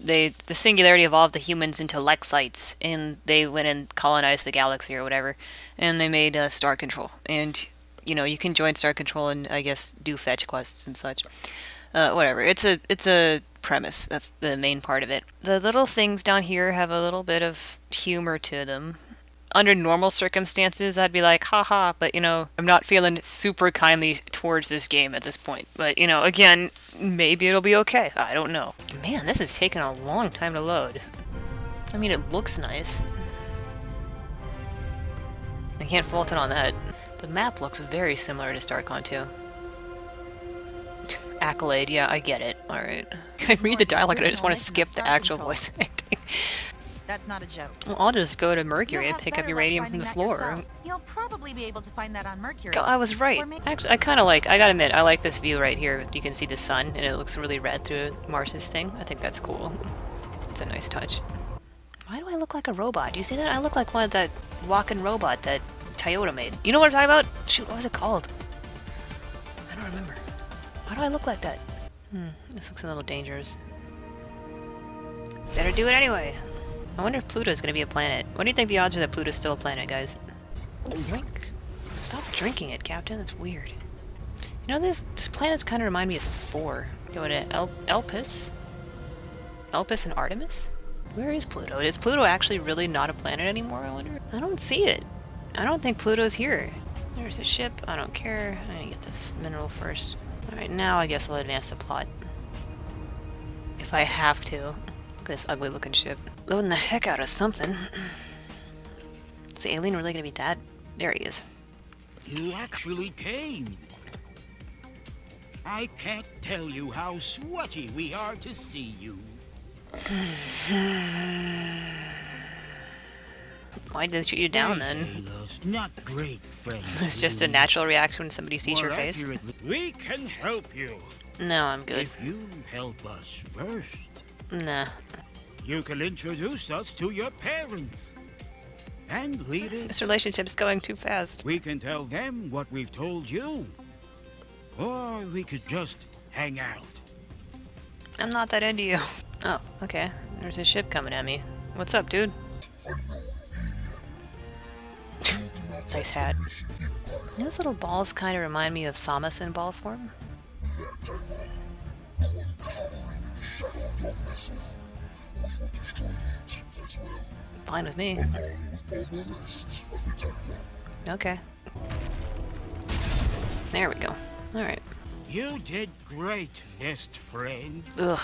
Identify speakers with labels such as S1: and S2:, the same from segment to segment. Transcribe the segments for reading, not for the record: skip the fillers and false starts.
S1: the Singularity evolved the humans into Lexites, and they went and colonized the galaxy or whatever, and they made Star Control. And you can join Star Control and I guess do fetch quests and such. Whatever. It's a premise. That's the main part of it. The little things down here have a little bit of humor to them. Under normal circumstances, I'd be like, haha, but I'm not feeling super kindly towards this game at this point. But, again, maybe it'll be okay. I don't know. Man, this is taking a long time to load. I mean, it looks nice. I can't fault it on that. The map looks very similar to StarCon 2. Accolade, yeah, I get it. Alright. I read the dialogue and I just want to skip the actual voice acting.
S2: That's not a joke.
S1: Well, I'll just go to Mercury and pick up uranium from the floor.
S2: You'll probably be able to find that on Mercury.
S1: I was right. Actually, I gotta admit, I like this view right here. You can see the sun and it looks really red through Mars's thing. I think that's cool. It's a nice touch. Why do I look like a robot? Do you see that? I look like one of that walking robot that Toyota made. You know what I'm talking about? Shoot, what was it called? I don't remember. Why do I look like that? This looks a little dangerous. Better do it anyway. I wonder if Pluto's gonna be a planet. What do you think the odds are that Pluto's still a planet, guys? Drink. Stop drinking it, Captain. That's weird. This planet's kind of remind me of Spore. Go to Elpis? Elpis and Artemis? Where is Pluto? Is Pluto actually really not a planet anymore, I wonder? I don't see it. I don't think Pluto's here. There's the ship. I don't care. I'm gonna get this mineral first. Alright, now I guess I'll advance the plot. If I have to. Look at this ugly looking ship. Loading the heck out of something. Is the alien really gonna be dead? There he is.
S3: You actually came. I can't tell you how sweaty we are to see you.
S1: Why did they shoot you down then?
S3: Not great, friends.
S1: It's just a natural reaction when somebody sees your face.
S3: We can help you.
S1: No, I'm good.
S3: If you help us first.
S1: Nah.
S3: You can introduce us to your parents. And leaders.
S1: This relationship's going too fast.
S3: We can tell them what we've told you. Or we could just hang out.
S1: I'm not that into you. Oh, okay. There's a ship coming at me. What's up, dude? Nice hat. Those little balls kind of remind me of Samus in ball form. Fine with me. Okay. There we go. Alright.
S3: You did great, best friend.
S1: Ugh.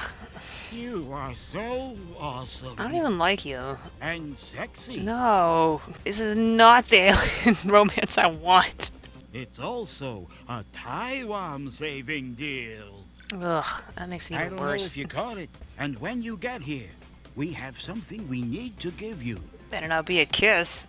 S3: You are so awesome.
S1: I don't even like you.
S3: And sexy.
S1: No. This is not the alien romance I want.
S3: It's also a Tywom saving deal.
S1: Ugh, that makes it even
S3: I don't know
S1: worse.
S3: if you caught it. And when you get here, we have something we need to give you.
S1: Better not be a kiss.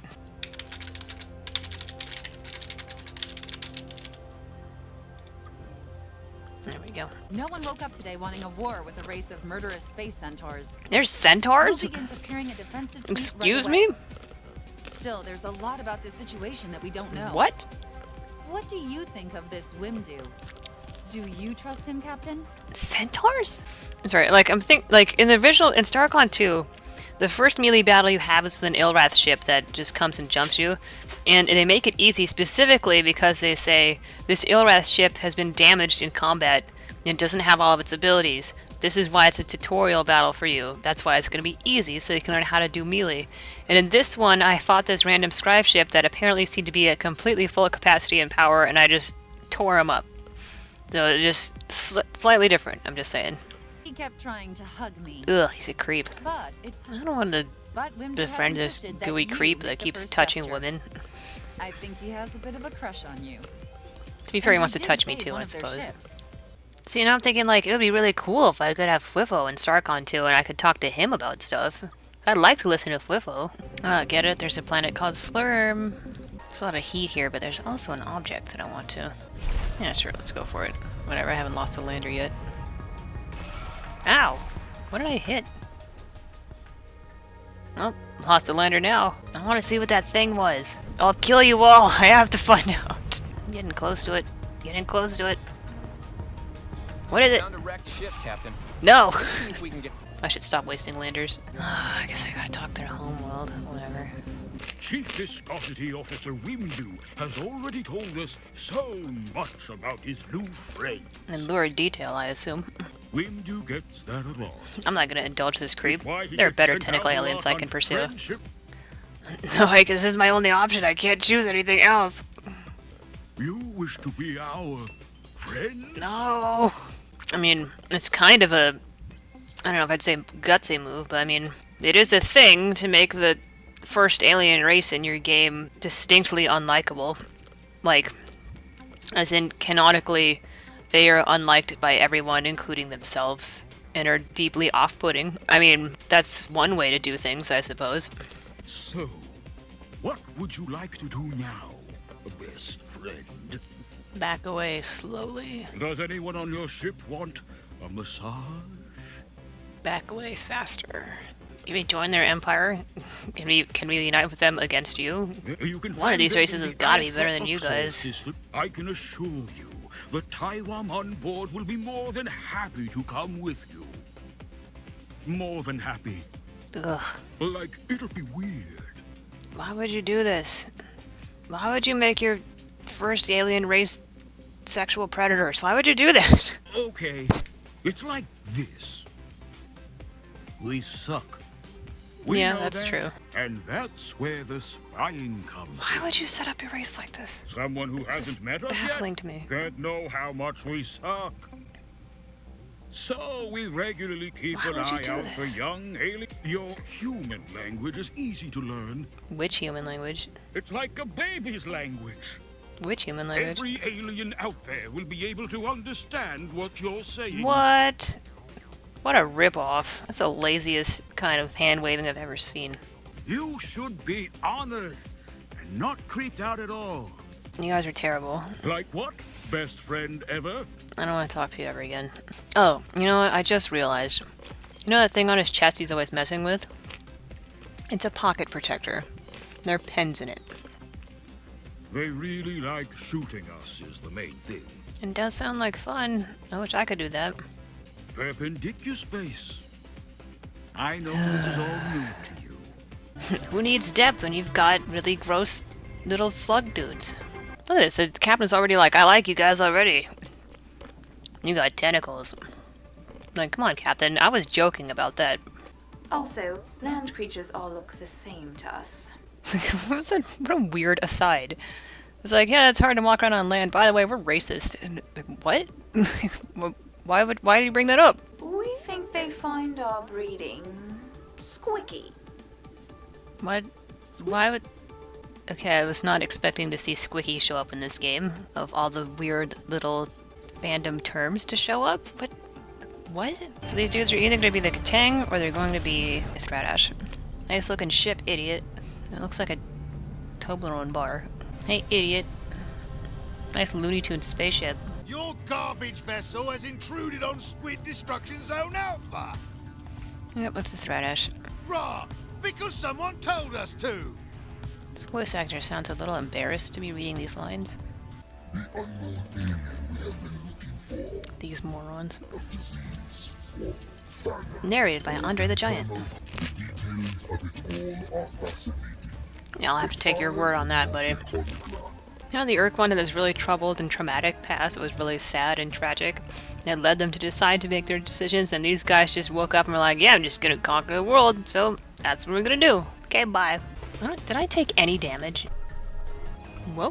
S1: There we go.
S2: No one woke up today wanting a war with a race of murderous space centaurs.
S1: There's centaurs?
S2: We'll begin preparing a defensive fleet
S1: Excuse
S2: right away.
S1: me?
S2: Still, there's a lot about this situation that we don't know.
S1: What?
S2: What do you think of this Wimdu? Do you trust him, Captain?
S1: Centaurs? I'm sorry, like in the visual in StarCon 2, the first melee battle you have is with an Ilrath ship that just comes and jumps you, and they make it easy specifically because they say this Ilrath ship has been damaged in combat and doesn't have all of its abilities. This is why it's a tutorial battle for you. That's why it's going to be easy, so you can learn how to do melee. And in this one, I fought this random scribe ship that apparently seemed to be at completely full capacity and power, and I just tore him up. So it's just slightly different, I'm just saying.
S2: He kept trying to hug me.
S1: Ugh, he's a creep.
S2: But it's
S1: I don't want to befriend this gooey creep that keeps touching women.
S2: I think he has a bit of a crush on you.
S1: To be fair, he wants to touch me too, I suppose. See, now I'm thinking, like, it would be really cool if I could have Fwifo in StarCon 2 and I could talk to him about stuff. I'd like to listen to Fwifo. Ah, get it? There's a planet called Slurm. There's a lot of heat here, but there's also an object that I want to... Yeah, sure, let's go for it. Whatever, I haven't lost a lander yet. Ow! What did I hit? Oh, lost a lander now. I want to see what that thing was. I'll kill you all! I have to find out! Getting close to it. Getting close to it. What is it?
S4: Found a wrecked ship, Captain.
S1: No! I should stop wasting landers. I guess I gotta talk their homeworld. Whatever.
S3: Chief Viscosity Officer Wimdu has already told us so much about his new friend.
S1: And lurid detail, I assume.
S3: Wimdu gets that a lot.
S1: I'm not gonna indulge this creep.
S3: It's why he
S1: There are
S3: gets
S1: better
S3: sent
S1: tentacle
S3: out a
S1: aliens
S3: lot
S1: I can
S3: on
S1: pursue.
S3: friendship.
S1: No, like, this is my only option. I can't choose anything else.
S3: You wish to be our friends?
S1: No. I mean, it's kind of a... I don't know if I'd say gutsy move, but I mean, it is a thing to make the first alien race in your game distinctly unlikable. Like, as in, canonically, they are unliked by everyone, including themselves, and are deeply off-putting. I mean, that's one way to do things, I suppose.
S3: So, what would you like to do now, best friend?
S1: Back away slowly.
S3: Does anyone on your ship want a massage?
S1: Back away faster. Can we join their empire? Can we unite with them against you?
S3: You can
S1: One of
S3: find
S1: these
S3: them
S1: races
S3: in
S1: has
S3: the
S1: gotta be
S3: Alpha
S1: better than you
S3: Oxide
S1: guys.
S3: system. I can assure you, the Tywom on board will be more than happy to come with you. More than happy.
S1: Ugh.
S3: Like, it'll be weird.
S1: Why would you do this? Why would you make your first alien race sexual predators? Why would you do that?
S3: Okay, it's like this. We suck. We
S1: Yeah,
S3: know
S1: that's
S3: that,
S1: true.
S3: And that's where the spying comes
S1: Why
S3: in.
S1: would you set up your race like this?
S3: Someone who
S1: is
S3: hasn't met us
S1: baffling
S3: yet
S1: to me.
S3: can't know how much we suck. So we regularly keep
S1: Why
S3: an
S1: would you
S3: eye
S1: do
S3: out for
S1: this?
S3: young alien. Your human language is easy to learn.
S1: Which human language?
S3: It's like a baby's language.
S1: Which human language?
S3: Every alien out there will be able to understand what you're saying.
S1: What? What a ripoff. That's the laziest kind of hand-waving I've ever seen.
S3: You should be honored and not creeped out at all.
S1: You guys are terrible.
S3: Like what? Best friend ever?
S1: I don't want to talk to you ever again. Oh, you know what? I just realized. You know that thing on his chest he's always messing with? It's a pocket protector. There are pens in it.
S3: They really like shooting us is the main thing.
S1: It does sound like fun. I wish I could do that.
S3: Perpendicular space. I know this is all new to you.
S1: Who needs depth when you've got really gross little slug dudes? Look at this. The captain's already like, I like you guys already. You got tentacles. Like, come on, Captain. I was joking about that.
S4: Also, land creatures all look the same to us.
S1: What a weird aside. It's like, yeah, it's hard to walk around on land. By the way, we're racist. And, like, what? Why did you bring that up?
S4: We think they find our breeding squicky.
S1: What? Why would... Okay, I was not expecting to see Squicky show up in this game. Of all the weird little fandom terms to show up. But... what? So these dudes are either going to be the Katang or they're going to be Stradash. Nice looking ship, idiot. It looks like a Toblerone bar. Hey, idiot. Nice Looney Tunes spaceship.
S5: Your garbage vessel has intruded on Squid Destruction Zone Alpha.
S1: Yep, what's the Stradash?
S5: Rah! Because someone told us to.
S1: This voice actor sounds a little embarrassed to be reading these lines. These morons. Narrated by Andre the Giant. Yeah, I'll have to take your word on that, buddy. You know, the Urkwand had this really troubled and traumatic past that was really sad and tragic. It led them to decide to make their decisions, and these guys just woke up and were like, yeah, I'm just gonna conquer the world, so that's what we're gonna do. Okay, bye. Did I take any damage? Whoa,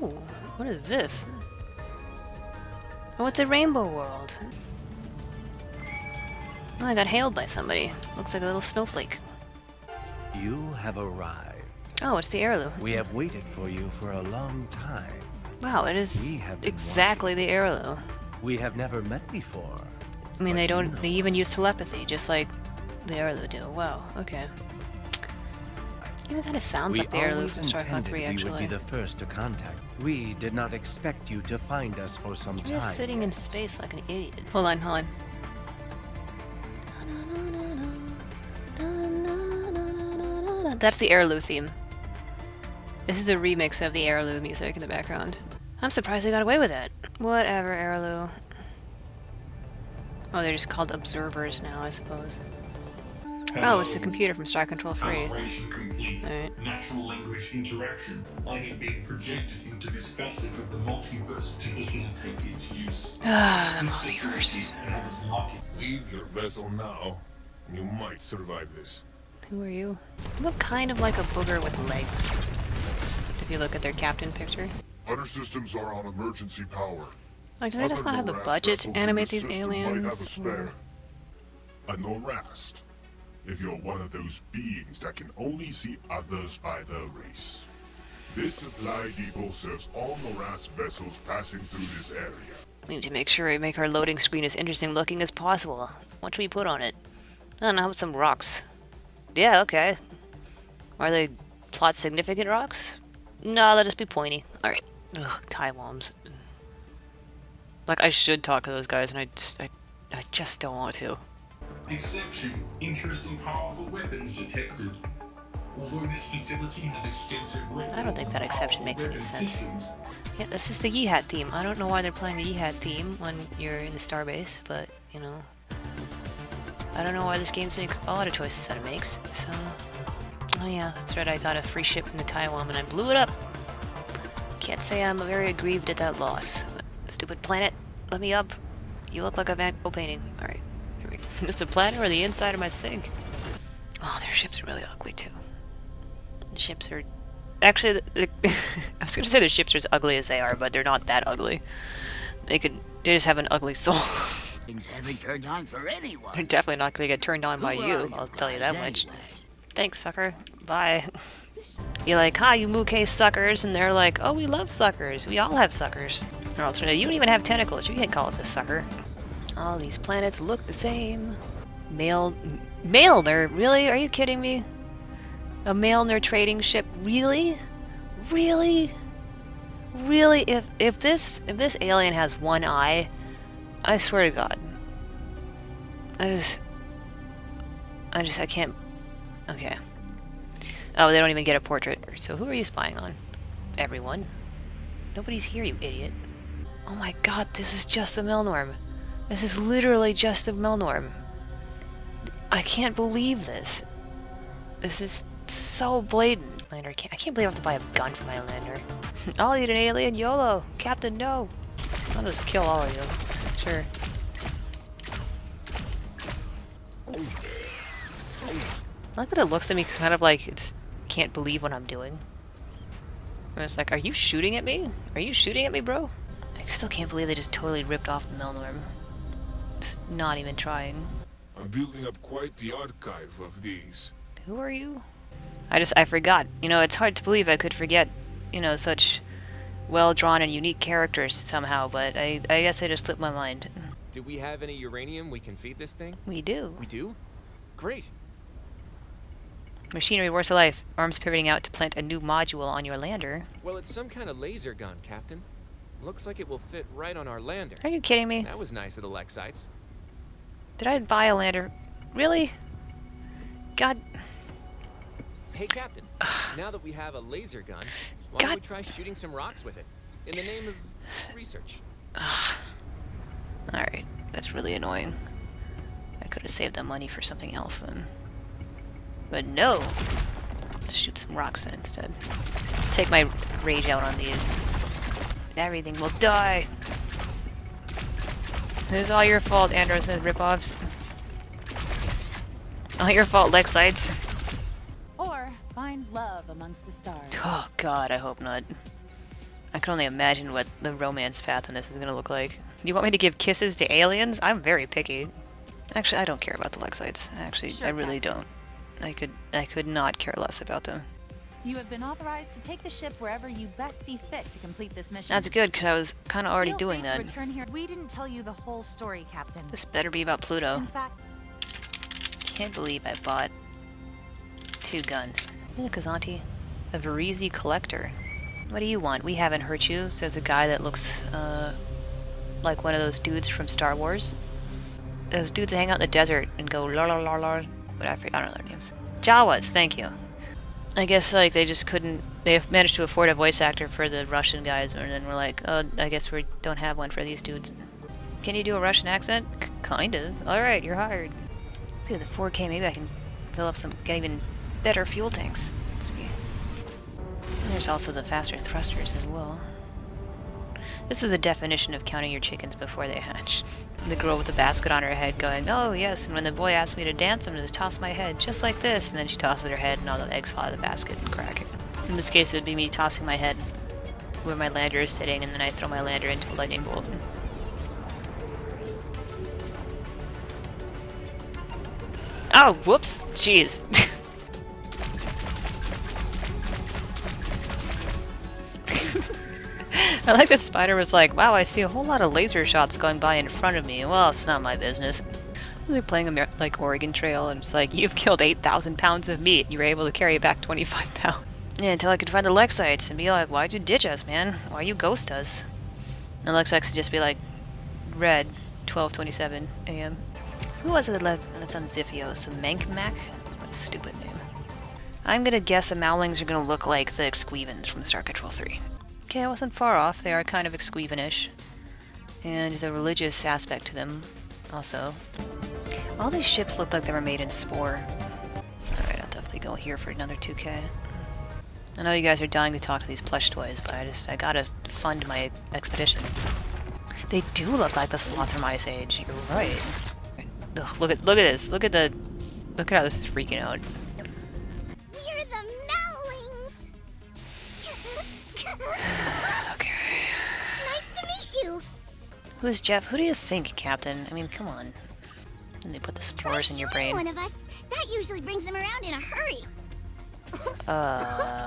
S1: what is this? Oh, it's a rainbow world. Oh, I got hailed by somebody. Looks like a little snowflake.
S6: You have arrived.
S1: Oh, it's the heirloom.
S6: We have waited for you for a long time.
S1: Wow, it is
S6: We have been
S1: exactly the heirloom.
S6: We have never met before.
S1: I mean,
S6: But
S1: they
S6: you
S1: don't.
S6: know.
S1: They even use telepathy, just like the heirloom do. Wow. Okay. It kind of sounds
S6: We
S1: like the heirloom
S6: always
S1: from StarCraft
S6: intended
S1: 3,
S6: we would
S1: actually.
S6: be the first to contact. We did not expect you to find us for some
S1: I'm
S6: time.
S1: just sitting in space like an idiot. Hold on, hold on. That's the heirloom theme. This is a remix of the heirloom music in the background. I'm surprised they got away with that. Whatever, heirloom. Oh, they're just called observers now, I suppose. Oh, it's the computer from Star Control 3.
S7: Operation complete.
S1: Alright.
S7: Natural language interaction. I have been projected into this facet of the multiverse to facilitate its use.
S1: Ah, the multiverse.
S7: And I was lucky.
S5: Leave your vessel now. You might survive this.
S1: Who are you? You look kind of like a booger with legs. If you look at their captain picture.
S8: Other systems are on emergency power.
S1: Like, do they just not have the budget to animate these aliens? Or...
S8: A Norast. If you're one of those beings that can only see others by their race. This supply depot serves all Norast vessels passing through this area.
S1: We need to make sure we make our loading screen as interesting looking as possible. What should we put on it? I don't know, some rocks. Yeah, okay. Are they plot significant rocks? No, let us be pointy. Alright. Ugh, Tywoms. Like, I should talk to those guys, and I just don't want to.
S7: Exception. Interesting powerful weapons detected. Although this facility has extensive records
S1: I don't think that
S7: of
S1: exception
S7: powerful
S1: makes any
S7: weapon
S1: sense.
S7: systems,
S1: Yeah, this is the Yeehat theme. I don't know why they're playing the Yeehat theme when you're in the starbase, but, you know. I don't know why this game's make a lot of choices that it makes, so... Oh yeah, that's right, I got a free ship from the Tywom and I blew it up! Can't say I'm very aggrieved at that loss. But, stupid planet, let me up. You look like a Van Gogh painting. Alright, here we go. Is this the planet or the inside of my sink? Oh, their ships are really ugly too. The ships are... Actually, I was gonna say the ships are as ugly as they are, but they're not that ugly. They just have an ugly soul.
S9: Things haven't turned on for anyone.
S1: They're definitely not gonna get turned on by
S9: Who are
S1: you, I'll tell you that
S9: guys
S1: much.
S9: anyway?
S1: Thanks, sucker. Bye. You're like, hi, you Mookie suckers, and they're like, oh, we love suckers. We all have suckers. Or alternative, you don't even have tentacles. You can't call us a sucker. All these planets look the same. Mailner? Really? Are you kidding me? A Mailner trading ship? Really? Really? Really? If this alien has one eye, I swear to God. I can't... Okay. Oh, they don't even get a portrait. So who are you spying on? Everyone. Nobody's here, you idiot. Oh my God, this is just the Melnorm. This is literally just the Melnorm. I can't believe this. This is so blatant. Lander, I can't believe I have to buy a gun for my lander. I'll eat an alien, YOLO! Captain, no! I'll just kill all of you. Sure. I like that it looks at me kind of like it can't believe what I'm doing. And it's like, are you shooting at me? Are you shooting at me, bro? I still can't believe they just totally ripped off the Melnorm. Just not even trying.
S5: I'm building up quite the archive of these.
S1: Who are you? I forgot. You know, it's hard to believe I could forget, you know, such well-drawn and unique characters somehow, but I guess I just slipped my mind.
S10: Do we have any uranium we can feed this thing?
S1: We do.
S10: We do? Great.
S1: Machinery works of life. Arms pivoting out to plant a new module on your lander.
S10: Well, it's some kind of laser gun, Captain. Looks like it will fit right on our lander.
S1: Are you kidding me?
S10: That was nice of the Lexites.
S1: Did I buy a lander? Really? God.
S10: Hey, Captain. Now that we have a laser gun, why
S1: God.
S10: don't we try shooting some rocks with it? In the name of research.
S1: Alright, that's really annoying. I could have saved that money for something else then. But no! Let's shoot some rocks then instead. Take my rage out on these. Everything will die! This is all your fault, Andros and ripoffs. All your fault, Lexites.
S2: Or find love amongst the stars.
S1: Oh God, I hope not. I can only imagine what the romance path in this is gonna look like. You want me to give kisses to aliens? I'm very picky. Actually, I don't care about the Lexites. Actually,
S2: Sure,
S1: I really
S2: Captain.
S1: don't. I could not care less about them.
S2: You have been authorized to take the ship wherever you best see fit to complete this mission.
S1: That's good, because I was kind of already
S2: Feel
S1: doing
S2: free to
S1: that.
S2: return here. We didn't tell you the whole story, Captain.
S1: This better be about Pluto.
S2: In fact,
S1: Can't believe I bought 2 guns. Hey, look, Kazanti. A Verizi collector. What do you want? We haven't hurt you, says a guy that looks, like one of those dudes from Star Wars. Those dudes that hang out in the desert and go la la la la. What I don't know their names. Jawas, thank you. I guess, like, they just couldn't... They've managed to afford a voice actor for the Russian guys, and then we're like, oh, I guess we don't have one for these dudes. Can you do a Russian accent? Kind of. Alright, you're hired. Dude, the 4K, maybe I can fill up some, get even better fuel tanks. Let's see. And there's also the faster thrusters as well. This is the definition of counting your chickens before they hatch. The girl with the basket on her head going, "Oh yes, and when the boy asks me to dance, I'm going to toss my head, just like this." And then she tosses her head and all the eggs fall out of the basket and crack it. In this case, it would be me tossing my head where my lander is sitting, and then I throw my lander into a lightning bolt. Oh, whoops! Jeez. I like that Spider was like, "Wow, I see a whole lot of laser shots going by in front of me. Well, it's not my business." They're playing like Oregon Trail, and it's like, "You've killed 8,000 pounds of meat. You were able to carry it back 25 pounds." Yeah, until I could find the Lexites and be like, "Why'd you ditch us, man? Why'd you ghost us?" And the Lexites would just be like, "Red, 12:27 a.m. Who was it that lives on Ziphios? The Mankmac? What a stupid name. I'm gonna guess the Mowlings are gonna look like the Exquivans from Star Control 3. Okay, I wasn't far off. They are kind of Exquivanish. And the religious aspect to them, also. All these ships look like they were made in Spore. Alright, I'll definitely go here for another 2K. I know you guys are dying to talk to these plush toys, but I gotta fund my expedition. They do look like the Sloth from Ice Age. You're right. Ugh, look at this. Look at how this is freaking out.
S11: We're the Mowlings.
S1: Okay.
S11: Nice to meet you.
S1: Who's Jeff? Who do you think, Captain? I mean, come on. And they put the spores in your brain.
S11: One of us. That usually brings them around in a hurry. Yeah,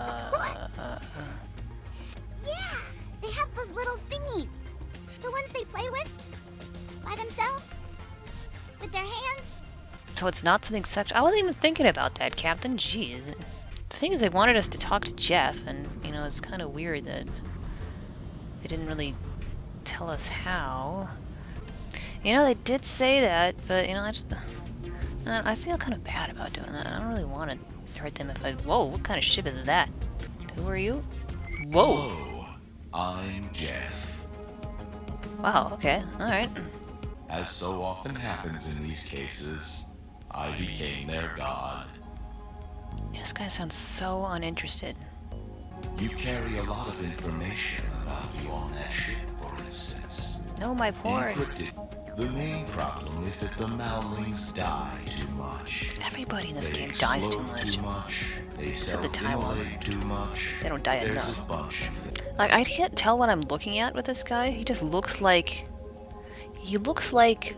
S11: they have those little thingies. The ones they play with by themselves. With their hands?
S1: So it's not something sexual. I wasn't even thinking about that, Captain. Jeez. The thing is, they wanted us to talk to Jeff, and, you know, it's kind of weird that they didn't really tell us how. You know, they did say that, but, you know, I feel kind of bad about doing that. I don't really want to hurt them if I... Whoa, what kind of ship is that? Who are you? Whoa!
S12: Hello, I'm Jeff.
S1: Wow, okay, alright.
S12: As so often happens in these cases, I became their god.
S1: This guy sounds so uninterested.
S12: You carry a lot of information about you on that ship, for instance.
S1: No, my porn.
S12: Encrypted. The main problem is that the Mowlings die too much.
S1: Everybody in this game dies too much.
S12: They
S1: except the Tywom.
S12: too much.
S1: They don't die
S12: There's
S1: enough.
S12: A bunch of them.
S1: Like, I can't tell what I'm looking at with this guy. He just looks like... He looks like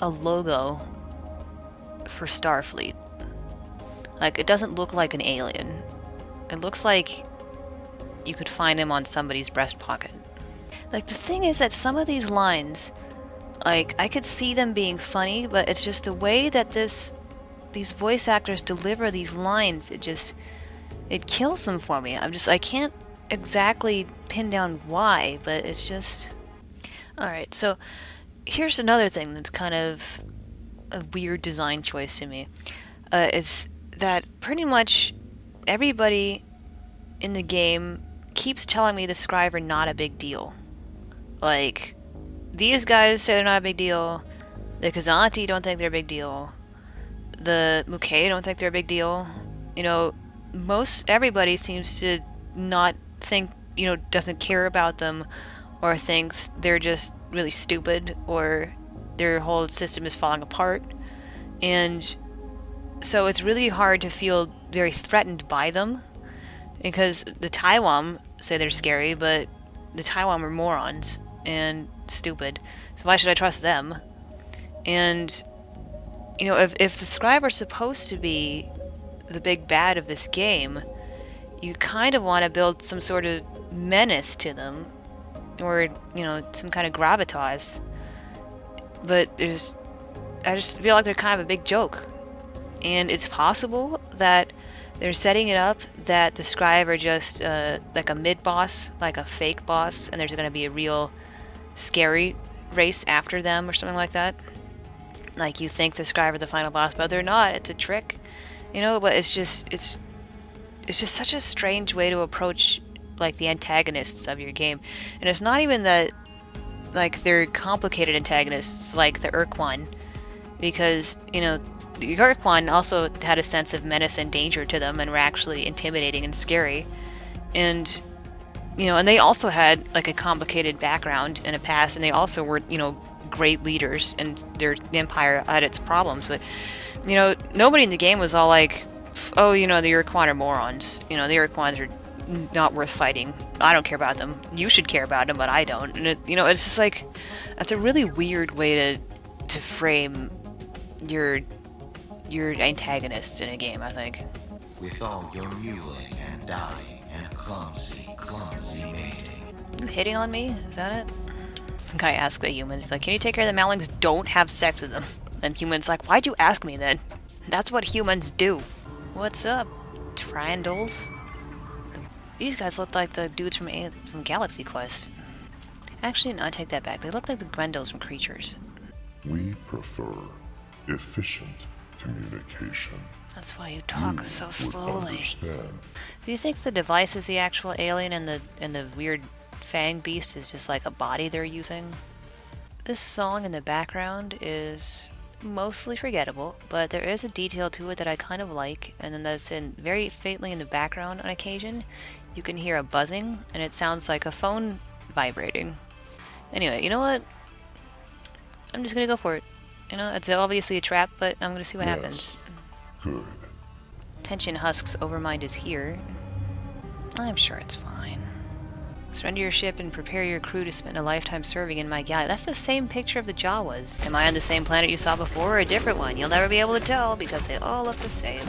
S1: a logo for Starfleet. Like, it doesn't look like an alien. It looks like you could find him on somebody's breast pocket. Like, the thing is that some of these lines, like, I could see them being funny, but it's just the way that these voice actors deliver these lines, it kills them for me. I can't exactly pin down why, but it's just... Alright, so here's another thing that's kind of a weird design choice to me. It's that pretty much everybody in the game keeps telling me the Scribe are not a big deal. Like, these guys say they're not a big deal, the Kazanti don't think they're a big deal, the Mukai don't think they're a big deal. You know, everybody seems to not think, you know, doesn't care about them, or thinks they're just really stupid, or their whole system is falling apart. And so it's really hard to feel very threatened by them, because the Tywom say they're scary, but the Tywom are morons and stupid, so why should I trust them? And, you know, if the Scribe are supposed to be the big bad of this game, you kind of want to build some sort of menace to them, or, you know, some kind of gravitas. But I just feel like they're kind of a big joke. And it's possible that they're setting it up that the Scribe are just like a mid-boss, like a fake boss, and there's going to be a real scary race after them or something like that. Like, you think the Scribe are the final boss, but they're not. It's a trick, you know. But it's just such a strange way to approach, like, the antagonists of your game. And it's not even that, like, they're complicated antagonists like the Urquan, because, you know, the Iroquois also had a sense of menace and danger to them and were actually intimidating and scary. And, you know, and they also had, like, a complicated background and a past, and they also were, you know, great leaders, and their empire had its problems. But, you know, nobody in the game was all like, oh, you know, the Iroquois are morons. You know, the Iroquois are not worth fighting. I don't care about them. You should care about them, but I don't. And, it, you know, it's just like, that's a really weird way to frame your antagonist in a game, I think.
S12: With all your mewling and dying and clumsy mating.
S1: You hitting on me? Is that it? The guy asked the human, like, can you take care of the Malings? Don't have sex with them. And human's like, why'd you ask me then? That's what humans do. What's up, Triandles? These guys look like the dudes from Galaxy Quest. Actually, no, I take that back. They look like the Grendels from Creatures.
S8: We prefer efficient communication.
S1: That's why you talk so slowly.
S8: Understand.
S1: Do you think the device is the actual alien and the weird Fang Beast is just like a body they're using? This song in the background is mostly forgettable, but there is a detail to it that I kind of like, and then that's very faintly in the background on occasion. You can hear a buzzing, and it sounds like a phone vibrating. Anyway, you know what? I'm just gonna go for it. You know, it's obviously a trap, but I'm gonna see what happens.
S8: Good.
S1: Tension Husk's Overmind is here. I'm sure it's fine. Surrender your ship and prepare your crew to spend a lifetime serving in my galley. That's the same picture of the Jawas. Am I on the same planet you saw before or a different one? You'll never be able to tell because they all look the same.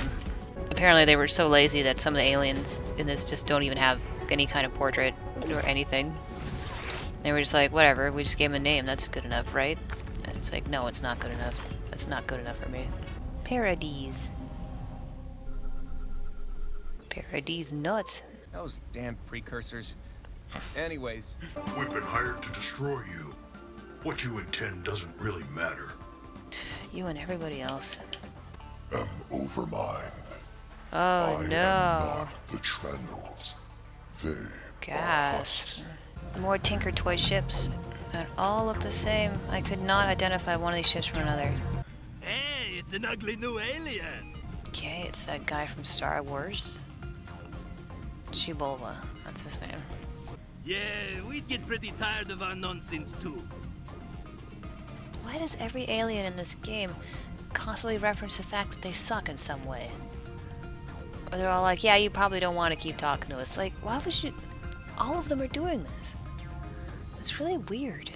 S1: Apparently they were so lazy that some of the aliens in this just don't even have any kind of portrait or anything. They were just like, whatever, we just gave them a name, that's good enough, right? And it's like, no, it's not good enough. That's not good enough for me. Paradise. Paradise nuts.
S10: Those damn precursors. Anyways.
S5: We've been hired to destroy you. What you intend doesn't really matter.
S1: You and everybody else.
S8: Am Overmind.
S1: Oh
S8: I
S1: no.
S8: am not the Trendles. They
S1: Gasp. More Tinker Toy ships that all look the same. I could not identify one of these ships from another.
S5: Hey, it's an ugly new alien.
S1: Okay, it's that guy from Star Wars. Chibolva, that's his name.
S5: Yeah, we'd get pretty tired of our nonsense too.
S1: Why does every alien in this game constantly reference the fact that they suck in some way? Or they're all like, yeah, you probably don't want to keep talking to us. Like, why would you... All of them are doing this. It's really weird.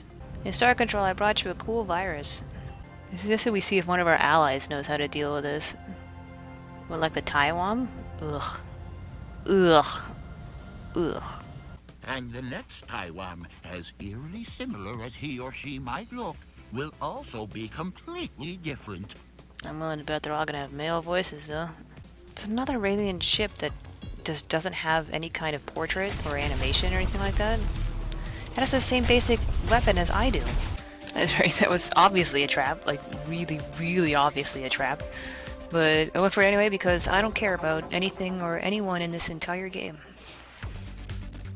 S1: In Star Control, I brought you a cool virus. This is just so we see if one of our allies knows how to deal with this. What, like the Tywom? Ugh. Ugh. Ugh.
S9: And the next Tywom, as eerily similar as he or she might look, will also be completely different.
S1: I'm willing to bet they're all gonna have male voices, though. It's another Raylian ship that just doesn't have any kind of portrait or animation or anything like that. It has the same basic weapon as I do. That's right, that was obviously a trap. Like, really, really obviously a trap. But I went for it anyway because I don't care about anything or anyone in this entire game.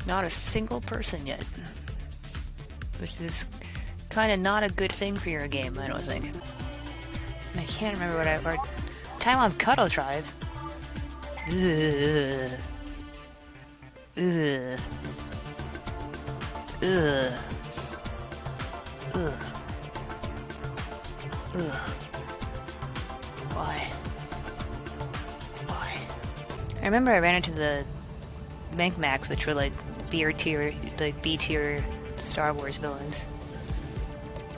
S1: Not a single person yet. Which is kind of not a good thing for your game, I don't think. And I can't remember what I... Or Tywom Cuddle Tribe. Ugh. Ugh. Ugh. Ugh. Ugh. Why? Why? I remember I ran into the Max, which were like B tier Star Wars villains.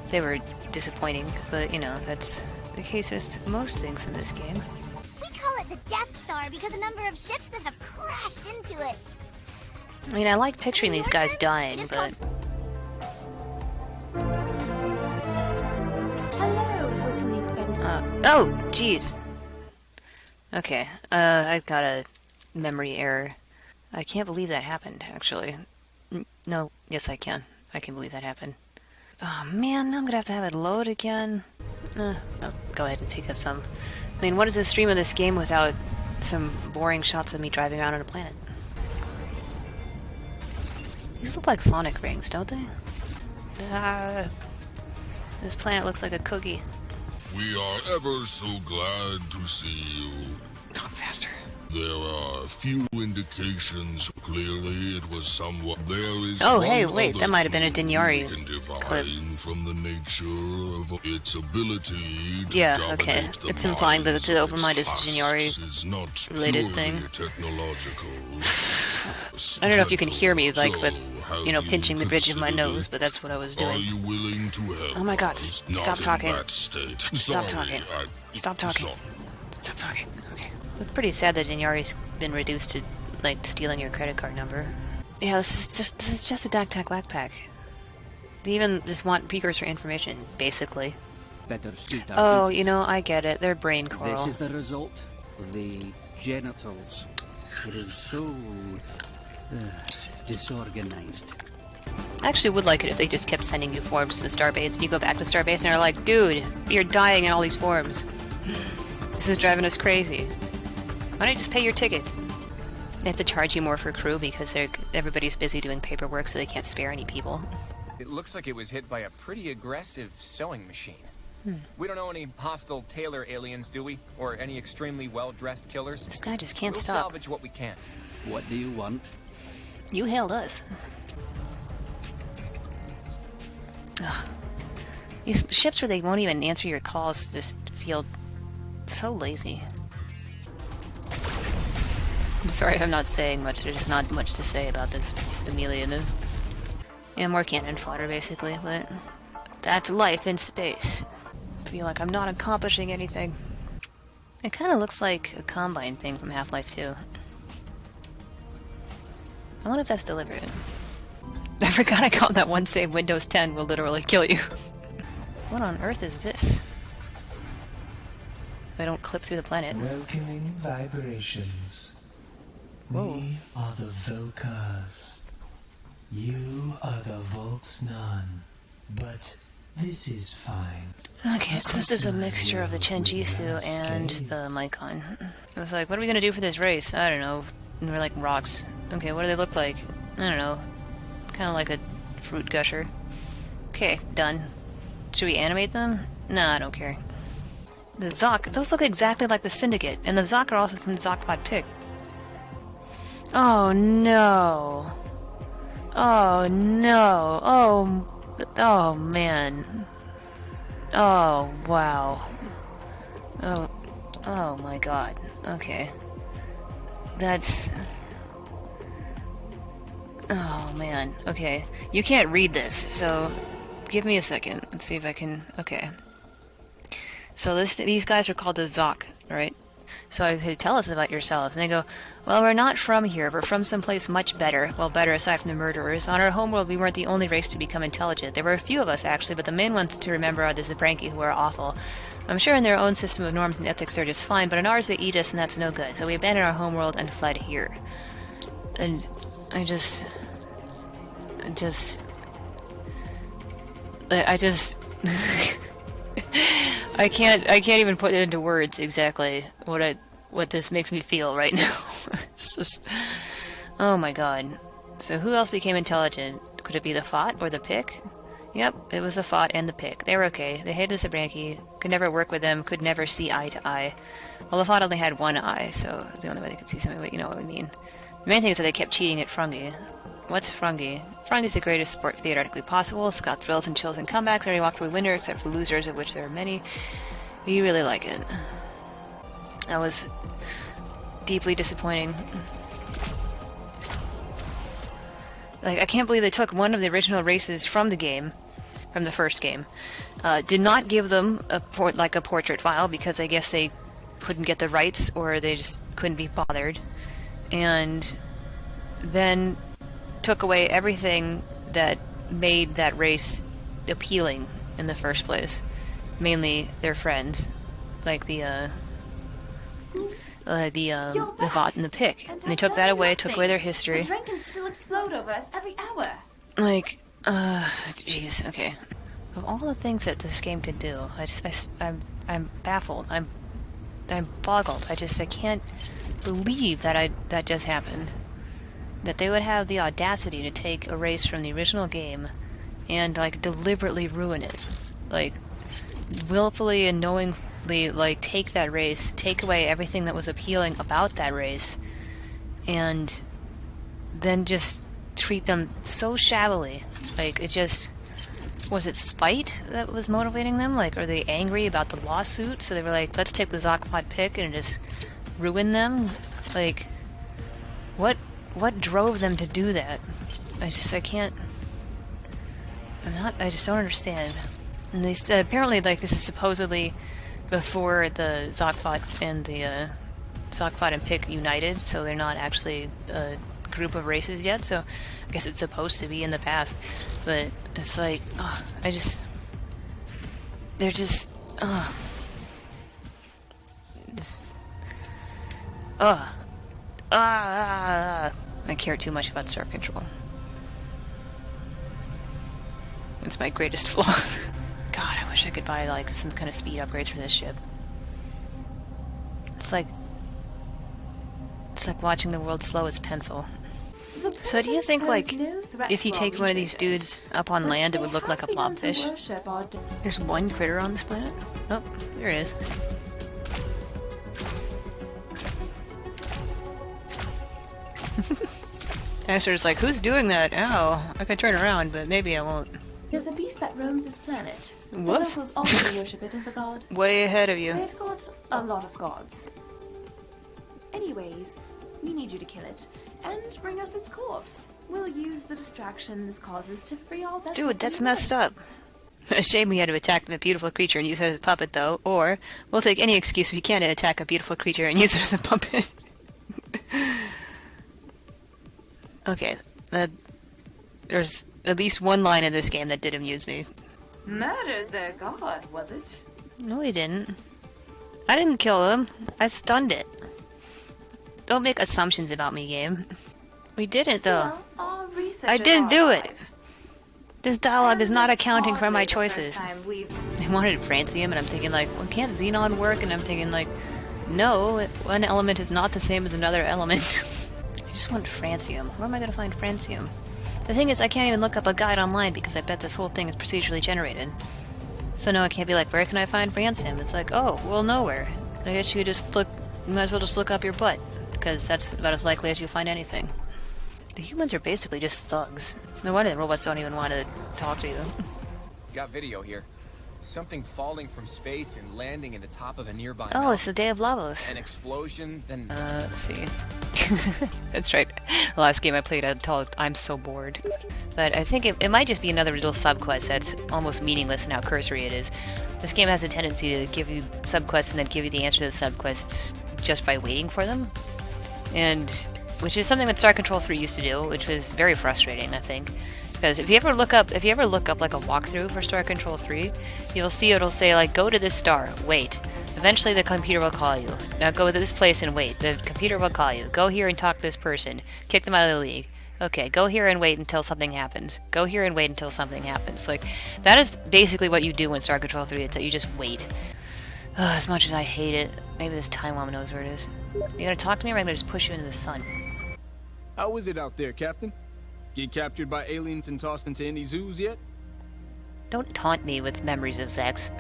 S1: They were disappointing, but you know, that's the case with most things in this game.
S11: We call it the Death Star because a number of ships that have crashed into it.
S1: I mean, I like picturing these guys dying, but...
S4: Hello, hopefully friend.
S1: Oh, jeez. Okay, I got a memory error. I can't believe that happened, actually. No, yes I can. I can believe that happened. Oh man, I'm gonna have to have it load again. I'll go ahead and pick up some. I mean, what is the stream of this game without some boring shots of me driving around on a planet? These look like Sonic rings, don't they? This planet looks like a cookie.
S3: We are ever so glad to see you.
S1: Talk faster.
S3: There are few indications. Clearly, it was somewhat. There is.
S1: Oh, hey,
S3: one
S1: wait,
S3: other
S1: that might have been a
S3: clue
S1: Dinyari
S3: we can divine
S1: clip.
S3: from the nature of its ability to
S1: Yeah,
S3: dominate
S1: okay.
S3: the
S1: It's implying that
S3: minds
S1: the
S3: of
S1: open mind is
S3: its
S1: Dinyari
S3: husks is not
S1: related
S3: purely
S1: thing.
S3: technological.
S1: I don't know if you can hear me, like,
S3: So,
S1: with,
S3: have
S1: you know, pinching the bridge of my
S3: considered
S1: nose, but that's what I was
S3: Are
S1: doing.
S3: you willing to help?
S1: Oh my god,
S3: us?
S1: stop
S3: Not in
S1: talking.
S3: that state.
S1: Stop
S3: Sorry,
S1: talking.
S3: I-
S1: Stop talking.
S3: sorry.
S1: Stop talking. Okay. It's pretty sad that Dinyari's been reduced to, like, stealing your credit card number. Yeah, this is just a DAC backpack. They even just want precursor information, basically.
S13: Better suit our
S1: Oh,
S13: duties.
S1: you know, I get it. They're brain coral.
S13: This is the result. The genitals. It is so disorganized.
S1: I actually would like it if they just kept sending you forms to the Starbase, and you go back to Starbase and they're like, dude, you're dying in all these forms. This is driving us crazy. Why don't you just pay your ticket? They have to charge you more for crew because everybody's busy doing paperwork, so they can't spare any people.
S10: It looks like it was hit by a pretty aggressive sewing machine.
S1: Hmm.
S10: We don't know any hostile tailor aliens, do we? Or any extremely well-dressed killers?
S1: This guy just can't
S10: we'll
S1: stop.
S10: salvage what we can.
S13: What do you want?
S1: You hailed us. Ugh. These ships where they won't even answer your calls just feel so lazy. I'm sorry if I'm not saying much, there's just not much to say about this Chameleon. Yeah, more cannon fodder basically, but that's life in space. I feel like I'm not accomplishing anything. It kind of looks like a Combine thing from Half-Life 2. I wonder if that's deliberate. I forgot I called that one save Windows 10 will literally kill you. What on earth is this? I don't clip through the planet.
S14: Welcoming vibrations.
S1: Whoa.
S14: We are the Vokars. You are the Volksnan. But this is fine.
S1: Okay, so this is a mixture of the Chenjitsu and the Mycon. I was like, what are we gonna do for this race? I don't know. And we're like rocks. Okay, what do they look like? I don't know. Kind of like a fruit gusher. Okay, done. Should we animate them? Nah, I don't care. The Zok, those look exactly like the Syndicate, and the Zok are also from the Zokpod Pick. Oh no. Oh no. Oh man. Oh wow. Oh my god. Okay. That's... Oh man. Okay. You can't read this, so give me a second. Let's see if I can... Okay. So these guys are called the Zok, right? So I could tell us about yourself. And they go, well, we're not from here. We're from someplace much better. Well, better aside from the murderers. On our homeworld, we weren't the only race to become intelligent. There were a few of us, actually, but the main ones to remember are the Zabranki, who are awful. I'm sure in their own system of norms and ethics they're just fine, but in ours they eat us, and that's no good. So we abandoned our homeworld and fled here. And I just... I can't even put it into words exactly what this makes me feel right now. It's just, oh my god. So who else became intelligent? Could it be the Fot or the Pick? Yep, it was the Fot and the Pick. They were okay. They hated the Zabranki, could never work with them, could never see eye to eye. Well, the Fot only had one eye, so it's the only way they could see something, but you know what we mean. The main thing is that they kept cheating at Frungi. What's Frungi? Frungi's the greatest sport theoretically possible. It's got thrills and chills and comebacks. Everybody walks away winner except for losers, of which there are many. You really like it. That was deeply disappointing. Like, I can't believe they took one of the original races from the game, from the first game. Did not give them a portrait file because I guess they couldn't get the rights or they just couldn't be bothered. And then took away everything that made that race appealing in the first place. Mainly their friends, like the Vought and the Pick. And they took that away, took away their history.
S4: The drink can still explode over us every hour.
S1: Like, jeez, okay. Of all the things that this game could do, I'm baffled. I'm boggled. I can't believe that just happened. That they would have the audacity to take a race from the original game and, like, deliberately ruin it. Like, willfully and knowingly, like, take that race, take away everything that was appealing about that race, and then just treat them so shabbily. Like, it just... Was it spite that was motivating them? Like, are they angry about the lawsuit? So they were like, let's take the Zokpot pick and just ruin them? Like, what drove them to do that? I just don't understand. And they said, apparently, like, this is supposedly before the Zokpot and the, Zokpot and Pick united, so they're not actually a group of races yet, so I guess it's supposed to be in the past. But it's like, they're just, I care too much about Star Control. It's my greatest flaw. God, I wish I could buy, like, some kind of speed upgrades for this ship. It's like watching the world slow as pencil. So do you think, like, if you take one of these dudes up on land, it would look like a blobfish? There's one critter on this planet? Oh, there it is. Esther's like, who's doing that? Ow, I could turn around, but maybe I won't.
S4: There's a beast that roams this planet.
S1: Whoops.
S4: The locals also worship it as a god.
S1: Way ahead of you.
S4: They've got a lot of gods. Anyways, we need you to kill it, and bring us its corpse. We'll use the distraction this causes to free all vessels.
S1: Dude, that's messed up. A shame we had to attack the beautiful creature and use it as a puppet, though. Or, we'll take any excuse we can to attack a beautiful creature and use it as a puppet. Okay, there's at least one line in this game that did amuse me.
S4: Murdered their god, was it?
S1: No, he didn't. I didn't kill him. I stunned it. Don't make assumptions about me, game. We didn't, though. I didn't do it! This dialogue is not accounting for my choices. I wanted francium, and I'm thinking, like, well, can't xenon work? And I'm thinking, like, no, one element is not the same as another element. I just want francium. Where am I gonna find francium? The thing is, I can't even look up a guide online because I bet this whole thing is procedurally generated. So no, I can't be like, where can I find francium? It's like, oh, well, nowhere. I guess you just look, you might as well just look up your butt, because that's about as likely as you'll find anything. The humans are basically just thugs. No wonder the robots don't even want to talk to you.
S10: Got video here. Something falling from space and landing in the top of a nearby
S1: Oh,
S10: mountain.
S1: it's the Day of Lavos.
S10: An explosion, then...
S1: Let's see. That's right. The last game I played, I told I'm so bored. But I think it might just be another little subquest that's almost meaningless in how cursory it is. This game has a tendency to give you subquests and then give you the answer to the subquests just by waiting for them. And... which is something that Star Control 3 used to do, which was very frustrating, I think. Because if you ever look up like a walkthrough for Star Control 3, you'll see it'll say like, go to this star, wait. Eventually the computer will call you. Now go to this place and wait. The computer will call you. Go here and talk to this person. Kick them out of the league. Okay, go here and wait until something happens. Go here and wait until something happens. Like, that is basically what you do in Star Control 3, it's that you just wait. As much as I hate it, maybe this Tywom knows where it is. You gonna talk to me or am I gonna just push you into the sun?
S15: How is it out there, Captain? Get captured by aliens and tossed into any zoos yet?
S1: Don't taunt me with memories of sex.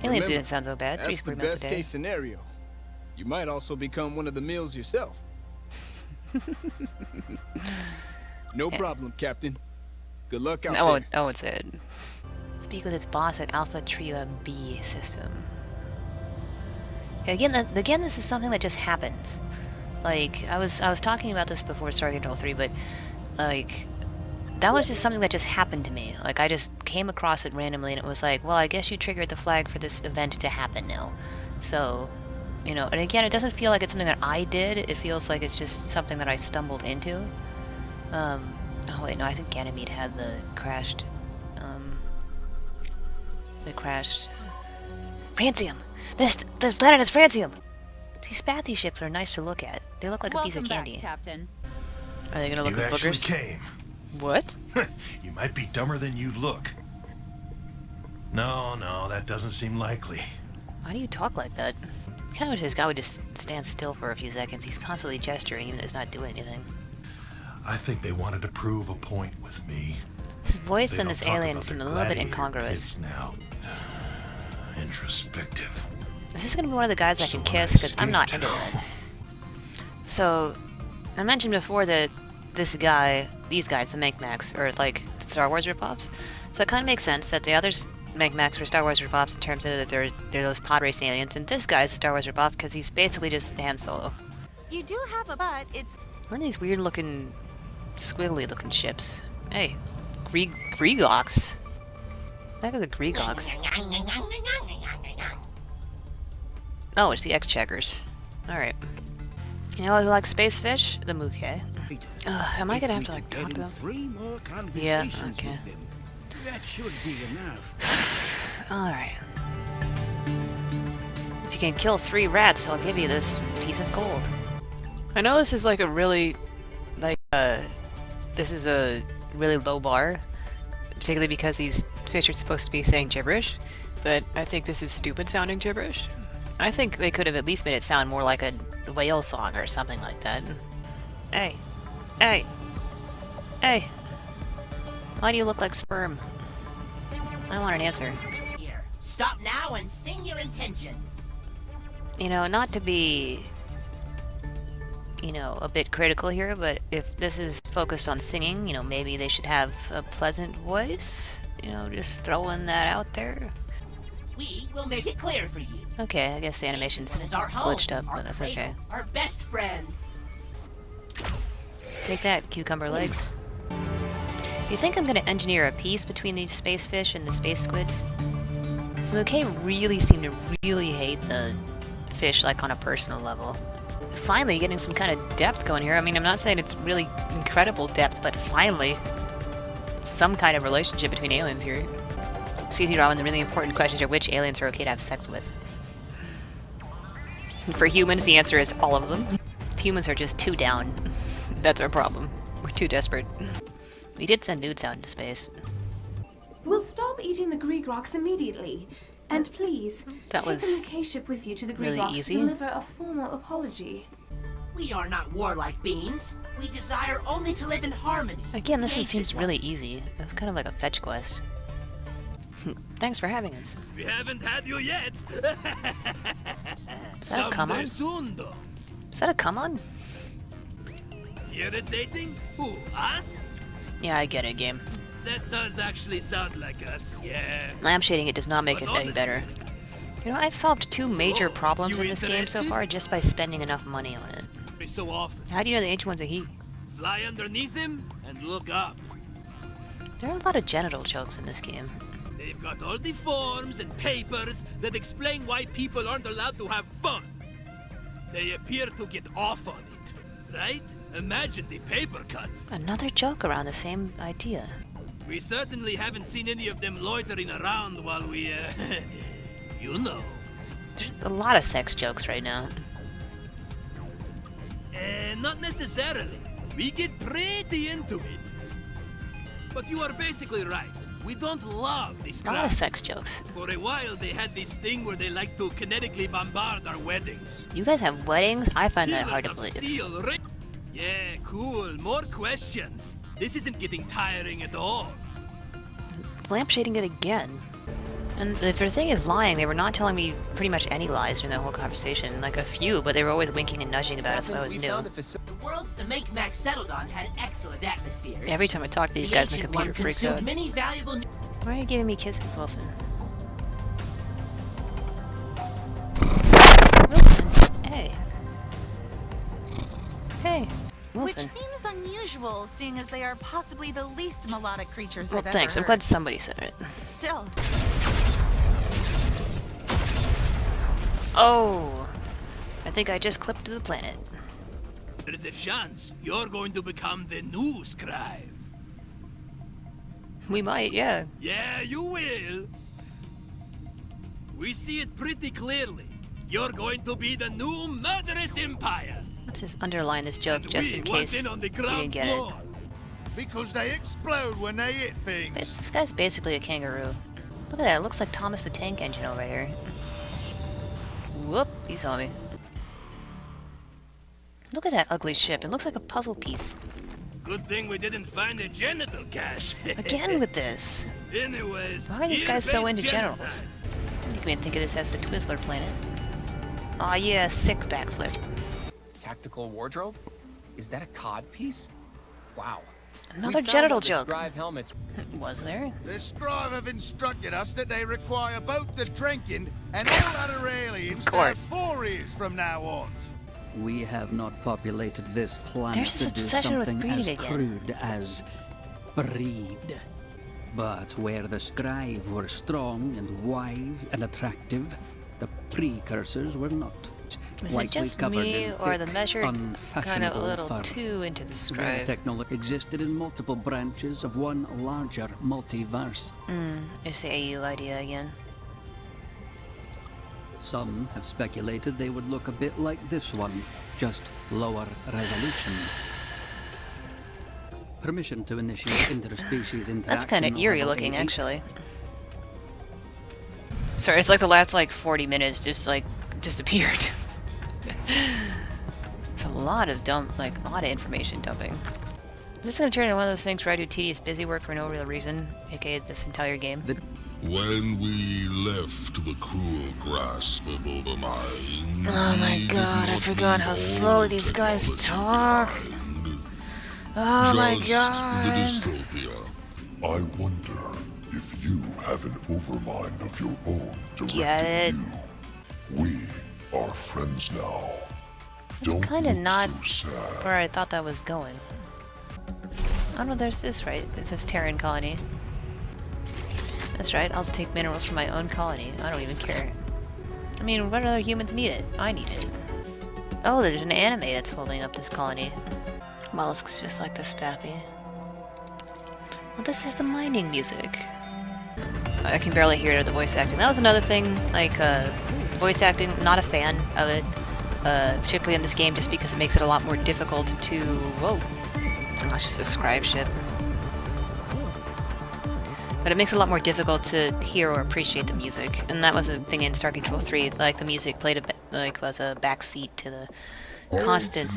S1: Aliens didn't sound so bad. 3 square meals a day.
S15: That's the best case scenario. You might also become one of the meals yourself. No problem, Captain. Good luck out there.
S1: Oh, it's it. Speak with its boss at Alpha Trio B system. Again, this is something that just happens. Like, I was talking about this before Star Control 3, but, like, that was just something that just happened to me. Like, I just came across it randomly, and it was like, well, I guess you triggered the flag for this event to happen now. So, you know, and again, it doesn't feel like it's something that I did, it feels like it's just something that I stumbled into. Oh wait, no, I think Ganymede had the crashed, Francium! This planet is Francium! These Spathy ships are nice to look at. They look like a piece of candy.
S2: Back, Captain.
S1: Are they gonna look like boogers?
S16: You actually came.
S1: What?
S16: You might be dumber than you look. No, that doesn't seem likely.
S1: Why do you talk like that? I kinda wish this guy would just stand still for a few seconds. He's constantly gesturing even though he's not doing anything.
S16: I think they wanted to prove a point with me.
S1: His voice
S16: They
S1: and
S16: don't
S1: this
S16: talk
S1: alien
S16: about
S1: seem a
S16: their
S1: little bit
S16: gladiator
S1: incongruous.
S16: pits now. Introspective.
S1: Is this gonna be one of the guys I
S16: So
S1: can
S16: when I
S1: kiss? Because I'm not
S16: escaped
S1: into
S16: it
S1: that. So, I mentioned before that this guy, these guys, the Micmacs, are like Star Wars ripoffs. So it kind of makes sense that the others Micmacs were Star Wars ripoffs in terms of that they're those pod racing aliens, and this guy's a Star Wars ripoff because he's basically just Han Solo.
S2: You do have a butt. It's
S1: What are these weird looking, squiggly looking ships? Hey, Greegox. That was a Greegox. Oh, it's the X-Checkers. Alright. You know who likes space fish? The Mookie. Am I gonna have to like talk to them?
S5: 3 more
S1: Yeah,
S5: conversations
S1: okay.
S5: with him. That should be enough.
S1: Alright. If you can kill 3 rats, I'll give you this piece of gold. I know this is like a really, like, this is a really low bar, particularly because these fish are supposed to be saying gibberish, but I think this is stupid sounding gibberish. I think they could have at least made it sound more like a whale song or something like that. Hey. Hey. Hey. Why do you look like sperm? I want an answer.
S17: Here, stop now and sing your intentions.
S1: You know, not to be, you know, a bit critical here, but if this is focused on singing, you know, maybe they should have a pleasant voice. You know, just throwing that out there.
S17: We will make it clear for you.
S1: Okay, I guess the animation's
S17: This is our home,
S1: glitched up,
S17: our
S1: but that's
S17: cradle,
S1: okay.
S17: Our best friend.
S1: Take that, cucumber legs. You think I'm gonna engineer a peace between these space fish and the space squids? So McKay really seemed to really hate the fish, like, on a personal level. Finally getting some kind of depth going here. I mean, I'm not saying it's really incredible depth, but finally some kind of relationship between aliens here. CT Robin, the really important questions are which aliens are okay to have sex with. For humans, the answer is all of them. Humans are just too down. That's our problem. We're too desperate. We did send nudes out into space.
S4: We'll stop eating the Greegrox immediately. And please,
S1: That
S4: take the
S1: was
S4: Mackay ship with you to the
S1: really
S4: Greegrox
S1: easy.
S4: to deliver a formal apology.
S17: We are not warlike beings. We desire only to live in harmony.
S1: Again, this one
S17: Ancient
S1: seems really easy. It's kind of like a fetch quest. Thanks for having us.
S5: We haven't had you yet.
S1: Is that a come on?
S5: Soon, though.
S1: Is that a come on?
S5: Irritating? Who, us?
S1: Yeah, I get it, game.
S5: That does actually sound like us, yeah.
S1: Lampshading it does not make it any better. You know, I've solved 2 major problems in this game so far just by spending enough money on it.
S5: Every so often.
S1: How do you know the Ancient One's a he?
S5: Fly underneath him and look up.
S1: There are a lot of genital jokes in this game.
S5: They've got all the forms and papers that explain why people aren't allowed to have fun. They appear to get off on it, right? Imagine the paper cuts.
S1: Another joke around the same idea.
S5: We certainly haven't seen any of them loitering around while we, you know.
S1: There's a lot of sex jokes right now.
S5: Not necessarily. We get pretty into it. But you are basically right. We don't love this
S1: A lot of
S5: crap.
S1: sex jokes.
S5: For a while, they had this thing where they like to kinetically bombard our weddings.
S1: You guys have weddings? I find that hard to
S5: Pillars of
S1: believe.
S5: steel, yeah, cool. More questions. This isn't getting tiring at all.
S1: Lampshading it again. And if their thing is lying, they were not telling me pretty much any lies during the whole conversation. Like a few, but they were always winking and nudging about it, so I always knew.
S17: The worlds the Micmac settled on had excellent atmospheres.
S1: Every time I talk to these
S17: The
S1: guys, my
S17: Ancient
S1: computer
S17: One
S1: freaks
S17: consumed
S1: out.
S17: many valuable.
S1: Why are you giving me kisses, Wilson? Wilson! Hey. Hey, Wilson.
S2: Which seems unusual, seeing as they are possibly the least melodic creatures
S1: Well,
S2: I've
S1: thanks.
S2: ever
S1: I'm
S2: heard.
S1: glad somebody said it.
S2: Still.
S1: Oh! I think I just clipped the planet.
S5: There's a chance you're going to become the new scribe.
S1: We might, yeah.
S5: Yeah, you will. We see it pretty clearly. You're going to be the new murderous empire.
S1: Let's just underline this joke just in case
S5: in on the
S1: you
S5: ground
S1: didn't get
S5: floor.
S1: it.
S5: Because they explode when they hit things.
S1: This guy's basically a kangaroo. Look at that, it looks like Thomas the Tank Engine over here. Whoop, he saw me. Look at that ugly ship, it looks like a puzzle piece.
S5: Good thing we didn't find a genital cache.
S1: Again with this.
S5: Anyways,
S1: Why are these guys so into
S5: genocide.
S1: generals? You can think of this as the Twizzler planet. Aw yeah, sick backflip.
S10: Tactical wardrobe? Is that a cod piece? Wow.
S1: Another
S10: We found
S1: genital
S10: all the
S1: joke.
S10: Scribe helmets.
S1: Was there?
S18: The Scribe have instructed us that they require both the drinking and all other aliens to have 4 ears from now on.
S13: We have not populated this planet
S1: There's this
S13: to do
S1: obsession with
S13: something as
S1: breeding again.
S13: crude as breed. But where the Scribe were strong and wise and attractive, the precursors were not.
S1: Is it
S13: Lightly
S1: just
S13: covered
S1: me,
S13: in
S1: or the
S13: thick,
S1: measured kind of a
S13: unfashionable
S1: little
S13: fur.
S1: too into the
S13: Their
S1: scribe?
S13: technology existed in multiple branches of one larger multiverse.
S1: It's the AU idea again.
S13: Some have speculated they would look a bit like this one, just lower resolution. Permission to initiate interspecies interaction.
S1: That's kind of eerie
S13: level
S1: looking,
S13: 88.
S1: actually. Sorry, it's like the last like 40 minutes just like disappeared. It's a lot of a lot of information dumping. I'm just gonna turn into one of those things where I do tedious busy work for no real reason, aka this entire game.
S8: When we left the cruel grasp of Overmind,
S1: Oh my god, I forgot how slowly these guys talk. Oh my
S8: the
S1: god.
S8: dystopia.
S19: I wonder if you have an Overmind of your own directed
S1: Get it?
S19: at you. We are friends now.
S1: It's
S19: Don't
S1: kind of
S19: look
S1: not
S19: so sad.
S1: where I thought that was going. Oh no, there's this, right? It says Terran colony. That's right, I'll take minerals from my own colony. I don't even care. I mean, what other humans need it? I need it. Oh, there's an anime that's holding up this colony. Mollusks just like this Spathy. Well, this is the mining music. I can barely hear it of the voice acting. That was another thing, like, voice acting, not a fan of it. Particularly in this game, just because it makes it a lot more difficult to... Whoa. That's just a scribe ship. But it makes it a lot more difficult to hear or appreciate the music. And that was a thing in Star Control 3. Like, the music played was a backseat to the constant...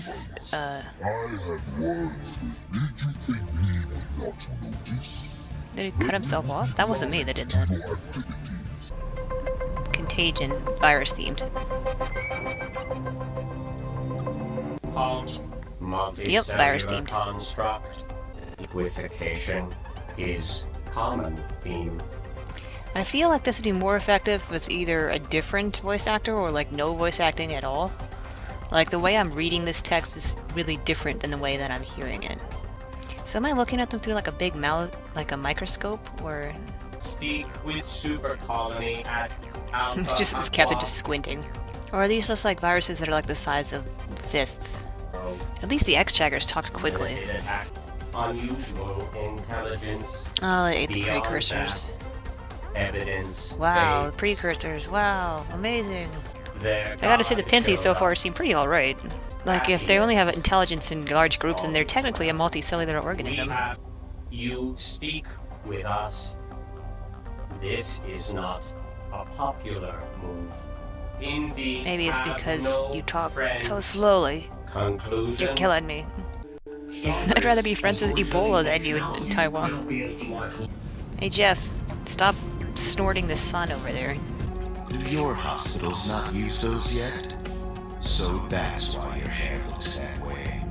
S19: I had words with. Did you think we would not notice?
S1: Did he cut himself off? That wasn't me that did that. Contagion. Virus themed.
S20: Alt,
S1: Yep, virus
S20: multicellular
S1: themed.
S20: construct. Liquification is common theme.
S1: I feel like this would be more effective with either a different voice actor or like no voice acting at all. Like the way I'm reading this text is really different than the way that I'm hearing it. So am I looking at them through like a big like a microscope, or
S20: Speak with super colony at Alpha
S1: it's just this captain just squinting? Or are these just like viruses that are like the size of fists? At least the X-Jaggers talked quickly.
S20: Limited attack. Unusual intelligence.
S1: Oh, they ate the
S20: Beyond
S1: precursors.
S20: that, evidence.
S1: Wow, the
S20: based.
S1: precursors. Wow, amazing.
S20: Their
S1: I gotta say the
S20: God
S1: Pinthies so
S20: showed
S1: far
S20: up.
S1: seem pretty alright. Like, if they only have intelligence in large groups, then they're technically a multicellular organism.
S20: We have you speak with us. This is not a popular move. In the
S1: Maybe it's
S20: have
S1: because
S20: no
S1: you talk
S20: friends
S1: so slowly.
S20: conclusion.
S1: You're killing me. I'd rather be friends with Ebola than you in Tywom. Hey Jeff, stop snorting the sun over there.
S12: Do your hospitals not use those yet? So that's why your hair looks that way.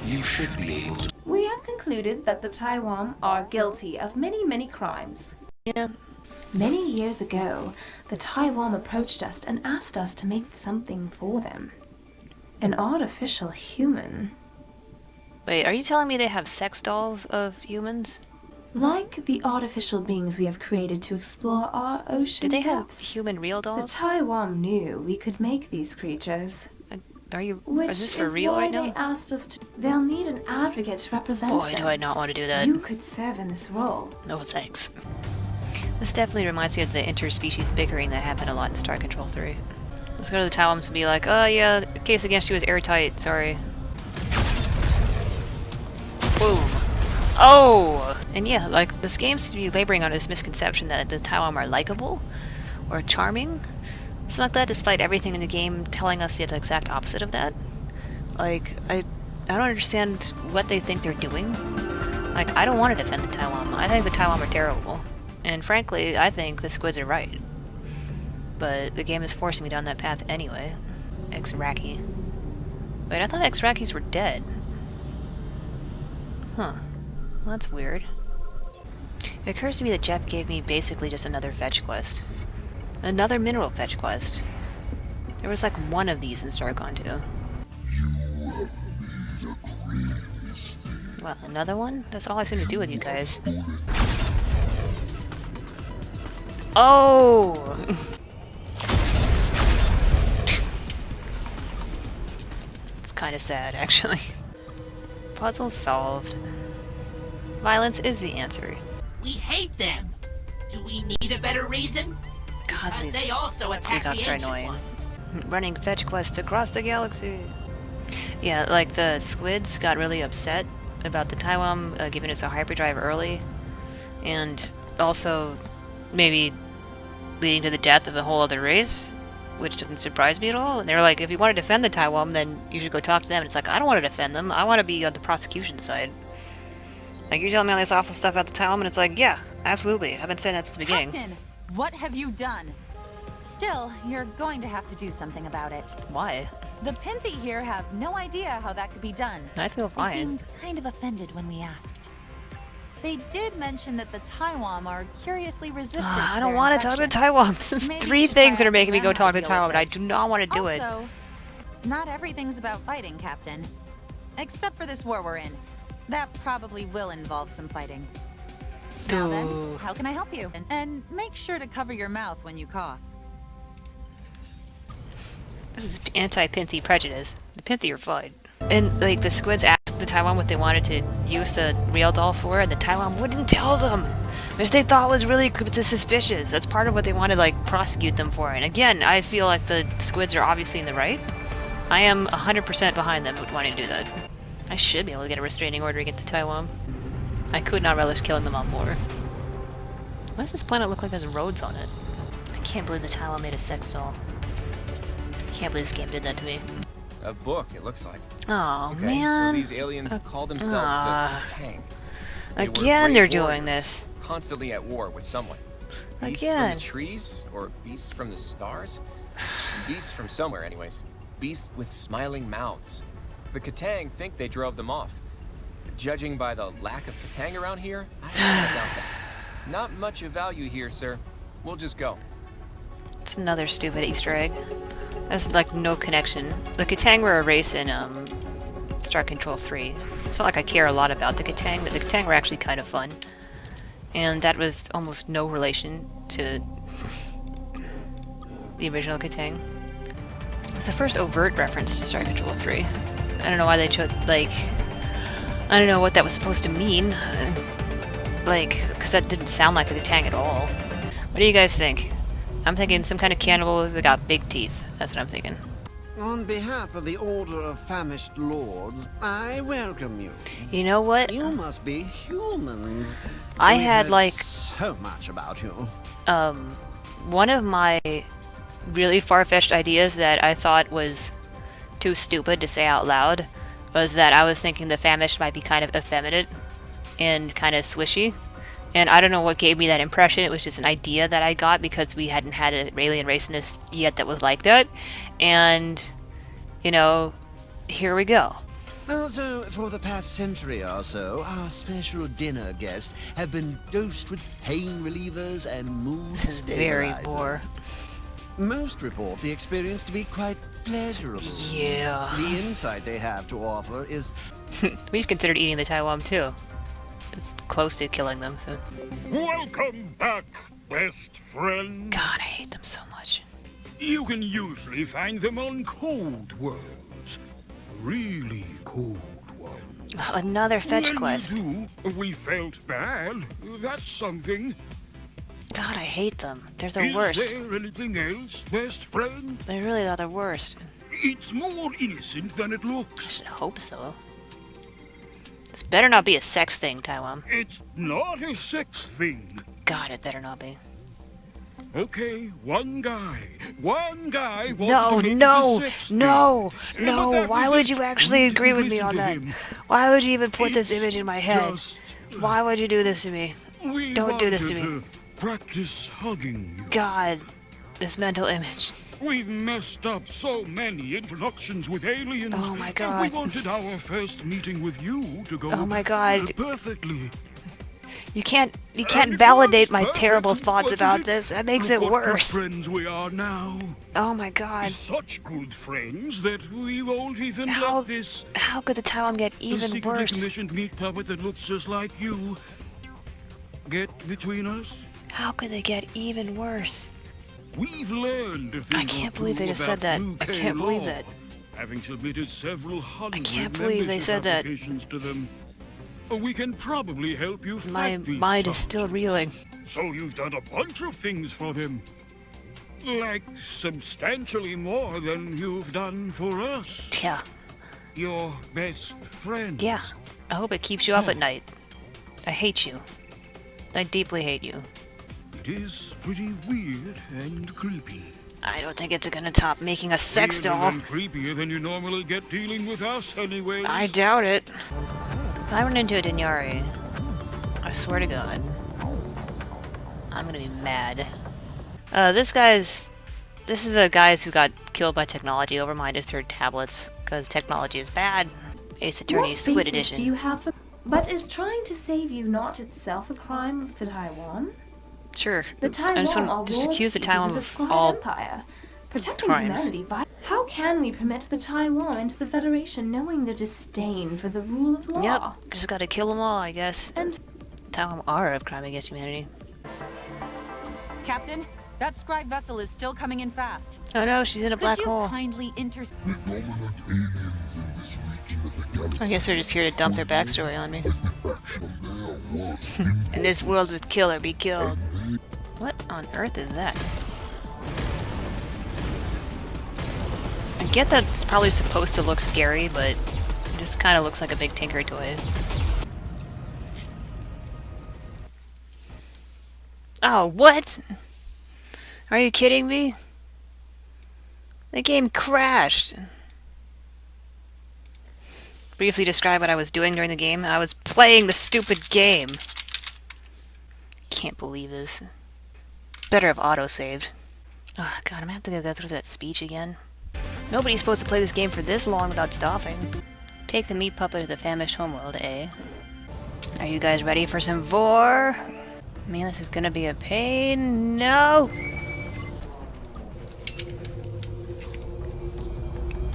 S12: You should be able to.
S4: We have concluded that the Tywom are guilty of many, many crimes.
S1: Yeah.
S4: Many years ago, the Tywom approached us and asked us to make something for them. An artificial human.
S1: Wait, are you telling me they have sex dolls of humans?
S4: Like the artificial beings we have created to explore our ocean
S1: Do they have
S4: depths.
S1: human real
S4: The
S1: dolls?
S4: Tywom knew we could make these creatures.
S1: Are you?
S4: Which
S1: Is this for
S4: is
S1: real
S4: why
S1: right
S4: they
S1: now?
S4: asked us to. They'll need an advocate to represent
S1: Boy,
S4: them.
S1: do I not want to do that.
S4: You could serve in this role.
S1: No thanks. This definitely reminds me of the interspecies bickering that happened a lot in Star Control 3. Let's go to the Tywoms and be like, oh yeah, the case against you is airtight, sorry. Boom. Oh! And yeah, like, this game seems to be laboring on this misconception that the Tywom are likable or charming. Something like that, despite everything in the game telling us the exact opposite of that. Like, I I don't understand what they think they're doing. Like, I don't want to defend the Tywom. I think the Tywom are terrible. And frankly, I think the squids are right. But the game is forcing me down that path anyway. X-Raki. Wait, I thought X-Rakis were dead. Huh. Well, that's weird. It occurs to me that Jeff gave me basically just another fetch quest. Another mineral fetch quest. There was like one of these in Starcon 2. Well, another one? That's all I seem to do with you guys. Oh! It's kind of sad, actually. Puzzle solved. Violence is the answer.
S17: We hate them. Do we need a better reason?
S1: God,
S17: Because they also attack the
S1: are
S17: ancient
S1: annoying.
S17: one.
S1: Running fetch quests across the galaxy. Yeah, like the squids got really upset about the Tywom giving us a hyperdrive early, and also maybe leading to the death of a whole other race, which didn't surprise me at all. And they're like, if you want to defend the Tywom, then you should go talk to them. And it's like, I don't want to defend them. I want to be on the prosecution side. Like, you're telling me all this awful stuff about the Tywom, and it's like, yeah, absolutely. I've been saying that since the beginning.
S2: Captain, what have you done? Still, you're going to have to do something about it.
S1: Why?
S2: The Pinthi here have no idea how that could be done.
S1: I feel
S2: They
S1: fine.
S2: seemed kind of offended when we asked. They did mention that the Tywom are curiously resistant.
S1: I don't want to talk to the Tywom. There's
S2: Maybe
S1: 3
S2: you
S1: things that
S2: try
S1: are making me
S2: asking
S1: go
S2: them
S1: talk
S2: how
S1: to
S2: to
S1: the
S2: deal
S1: Tywom,
S2: with
S1: but I
S2: this.
S1: do not want to do it.
S2: Also, not everything's about fighting, Captain. Except for this war we're in. That probably will involve some fighting. Now then, how can I help you? And make sure to cover your mouth when you cough.
S1: This is anti-Pinthi prejudice. The Pinthi are fine. And, like, the squids asked the Tywom what they wanted to use the real doll for, and the Tywom wouldn't tell them! Which they thought was really suspicious. That's part of what they wanted to, like, prosecute them for. And again, I feel like the squids are obviously in the right. I am 100% behind them wanting to do that. I should be able to get a restraining order against the Tywom. I could not relish killing them all more. Why does this planet look like there's roads on it? I can't believe the Tywom made a sex doll. I can't believe this game did that to me.
S10: A book, it looks like.
S1: Oh,
S10: okay,
S1: man.
S10: so these aliens call themselves the Tang. They were
S1: Again,
S10: great
S1: they're doing
S10: warriors,
S1: this.
S10: Constantly at war with someone. Beasts
S1: Again.
S10: from the trees, or beasts from the stars? Beasts from somewhere, anyways. Beasts with smiling mouths. The Katang think they drove them off. Judging by the lack of Katang around here, I don't doubt that. Not much of value here, sir. We'll just go.
S1: It's another stupid Easter egg. There's like no connection. The Katang were a race in Star Control 3. So it's not like I care a lot about the Katang, but the Katang were actually kind of fun. And that was almost no relation to the original Katang. It's the first overt reference to Star Control 3. I don't know why they chose, like, I don't know what that was supposed to mean. Like, because that didn't sound like the Katang at all. What do you guys think? I'm thinking some kind of cannibal that got big teeth. That's what I'm thinking.
S21: On behalf of the Order of Famished Lords, I welcome you.
S1: You know what?
S21: You must be humans.
S1: I
S21: We
S1: had,
S21: heard
S1: like,
S21: so much about you.
S1: One of my really far-fetched ideas that I thought was too stupid to say out loud was that I was thinking the famished might be kind of effeminate and kind of swishy. And I don't know what gave me that impression. It was just an idea that I got because we hadn't had an alien race in this yet that was like that. And, you know, here we go.
S21: Also, for the past century or so, our special dinner guests have been dosed with pain relievers and mood
S1: Very
S21: stabilizers.
S1: bore.
S21: Most report the experience to be quite pleasurable.
S1: Yeah.
S21: The insight they have to offer is...
S1: We've considered eating the Tywom too. It's close to killing them. So.
S3: Welcome back, best friend.
S1: God, I hate them so much.
S3: You can usually find them on cold worlds. Really cold ones.
S1: Another fetch
S3: When
S1: quest.
S3: you do, we felt bad. That's something.
S1: God, I hate them. They're the
S3: Is
S1: worst.
S3: there anything else, best friend?
S1: They really are the worst.
S3: It's more innocent than it looks.
S1: I should hope so. This better not be a sex thing, Tywom.
S3: It's not a sex thing.
S1: God, it better not be.
S3: Okay, one guy wanted to
S1: No,
S3: make it
S1: no,
S3: a sex
S1: no,
S3: thing.
S1: no.
S3: But that
S1: Why
S3: was
S1: would
S3: it.
S1: you actually
S3: We
S1: agree
S3: didn't
S1: with me
S3: listen
S1: on
S3: to
S1: that?
S3: him.
S1: Why would you even put this
S3: It's
S1: image in my head?
S3: just-
S1: Why would you do this to me?
S3: We
S1: Don't do this to
S3: wanted
S1: me.
S3: Practice hugging you.
S1: God, this mental image.
S3: We've messed up so many introductions with aliens.
S1: Oh my
S3: And
S1: God.
S3: we wanted our first meeting with you to go
S1: Oh my God.
S3: perfectly.
S1: You can't validate my terrible thoughts about this. That makes it
S3: Look what good
S1: worse.
S3: friends we are now.
S1: Oh my God.
S3: Such good friends that we won't even
S1: How-
S3: let this
S1: How could the Tywom get even
S3: secretly
S1: worse?
S3: commissioned meat puppet that looks just like you get between us.
S1: How could they get even worse?
S3: We've learned a thing
S1: I can't
S3: or
S1: believe they
S3: two
S1: just said
S3: about
S1: that. I
S3: UK
S1: can't believe
S3: law,
S1: that.
S3: Having submitted several hundred
S1: can't believe they
S3: membership
S1: said that.
S3: applications to them. We can probably help you
S1: My
S3: fight these
S1: mind is
S3: charges.
S1: still reeling.
S3: So you've done a bunch of things for them. Like substantially more than you've done for us.
S1: Yeah.
S3: Your best friend.
S1: Yeah. I hope it keeps you up at night. I hate you. I deeply hate you.
S3: It is pretty weird and creepy.
S1: I don't think it's gonna top making a sex
S3: Weirder
S1: doll.
S3: and creepier than you normally get dealing with us anyway.
S1: I doubt it. If I run into a Dinyari, I swear to God, I'm gonna be mad. This is the guys who got killed by technology. Overmind is their tablets, because technology is bad. Ace Attorney
S4: What
S1: Squid
S4: basis
S1: Edition.
S4: do you have for... But is trying to save you not itself a crime of the Tywom?
S1: Sure.
S4: The
S1: I just
S4: Tywom
S1: want
S4: are
S1: to just
S4: ward
S1: accuse the
S4: species
S1: Tywom
S4: of the
S1: of
S4: Squad
S1: all
S4: Empire. Protecting
S1: crimes.
S4: humanity. How can we permit the Tywom into the Federation knowing their disdain for the rule of law?
S1: Yep, just gotta kill them all, I guess.
S4: And
S1: Tywom are a crime against humanity.
S2: Captain, that scribe vessel is still coming in fast.
S1: Oh no, she's in a black
S2: Could you
S1: hole.
S2: kindly
S1: I guess they're just here to dump their backstory on me. In this world with kill or be killed. What on earth is that? I get that it's probably supposed to look scary, but it just kind of looks like a big Tinker toy. Oh, what? Are you kidding me? The game crashed. Briefly describe what I was doing during the game. I was playing the stupid game. Can't believe this. Better have auto-saved. Oh god, I'm gonna have to go through that speech again. Nobody's supposed to play this game for this long without stopping. Take the meat puppet to the famished homeworld, eh? Are you guys ready for some vor? Man, this is gonna be a pain. No!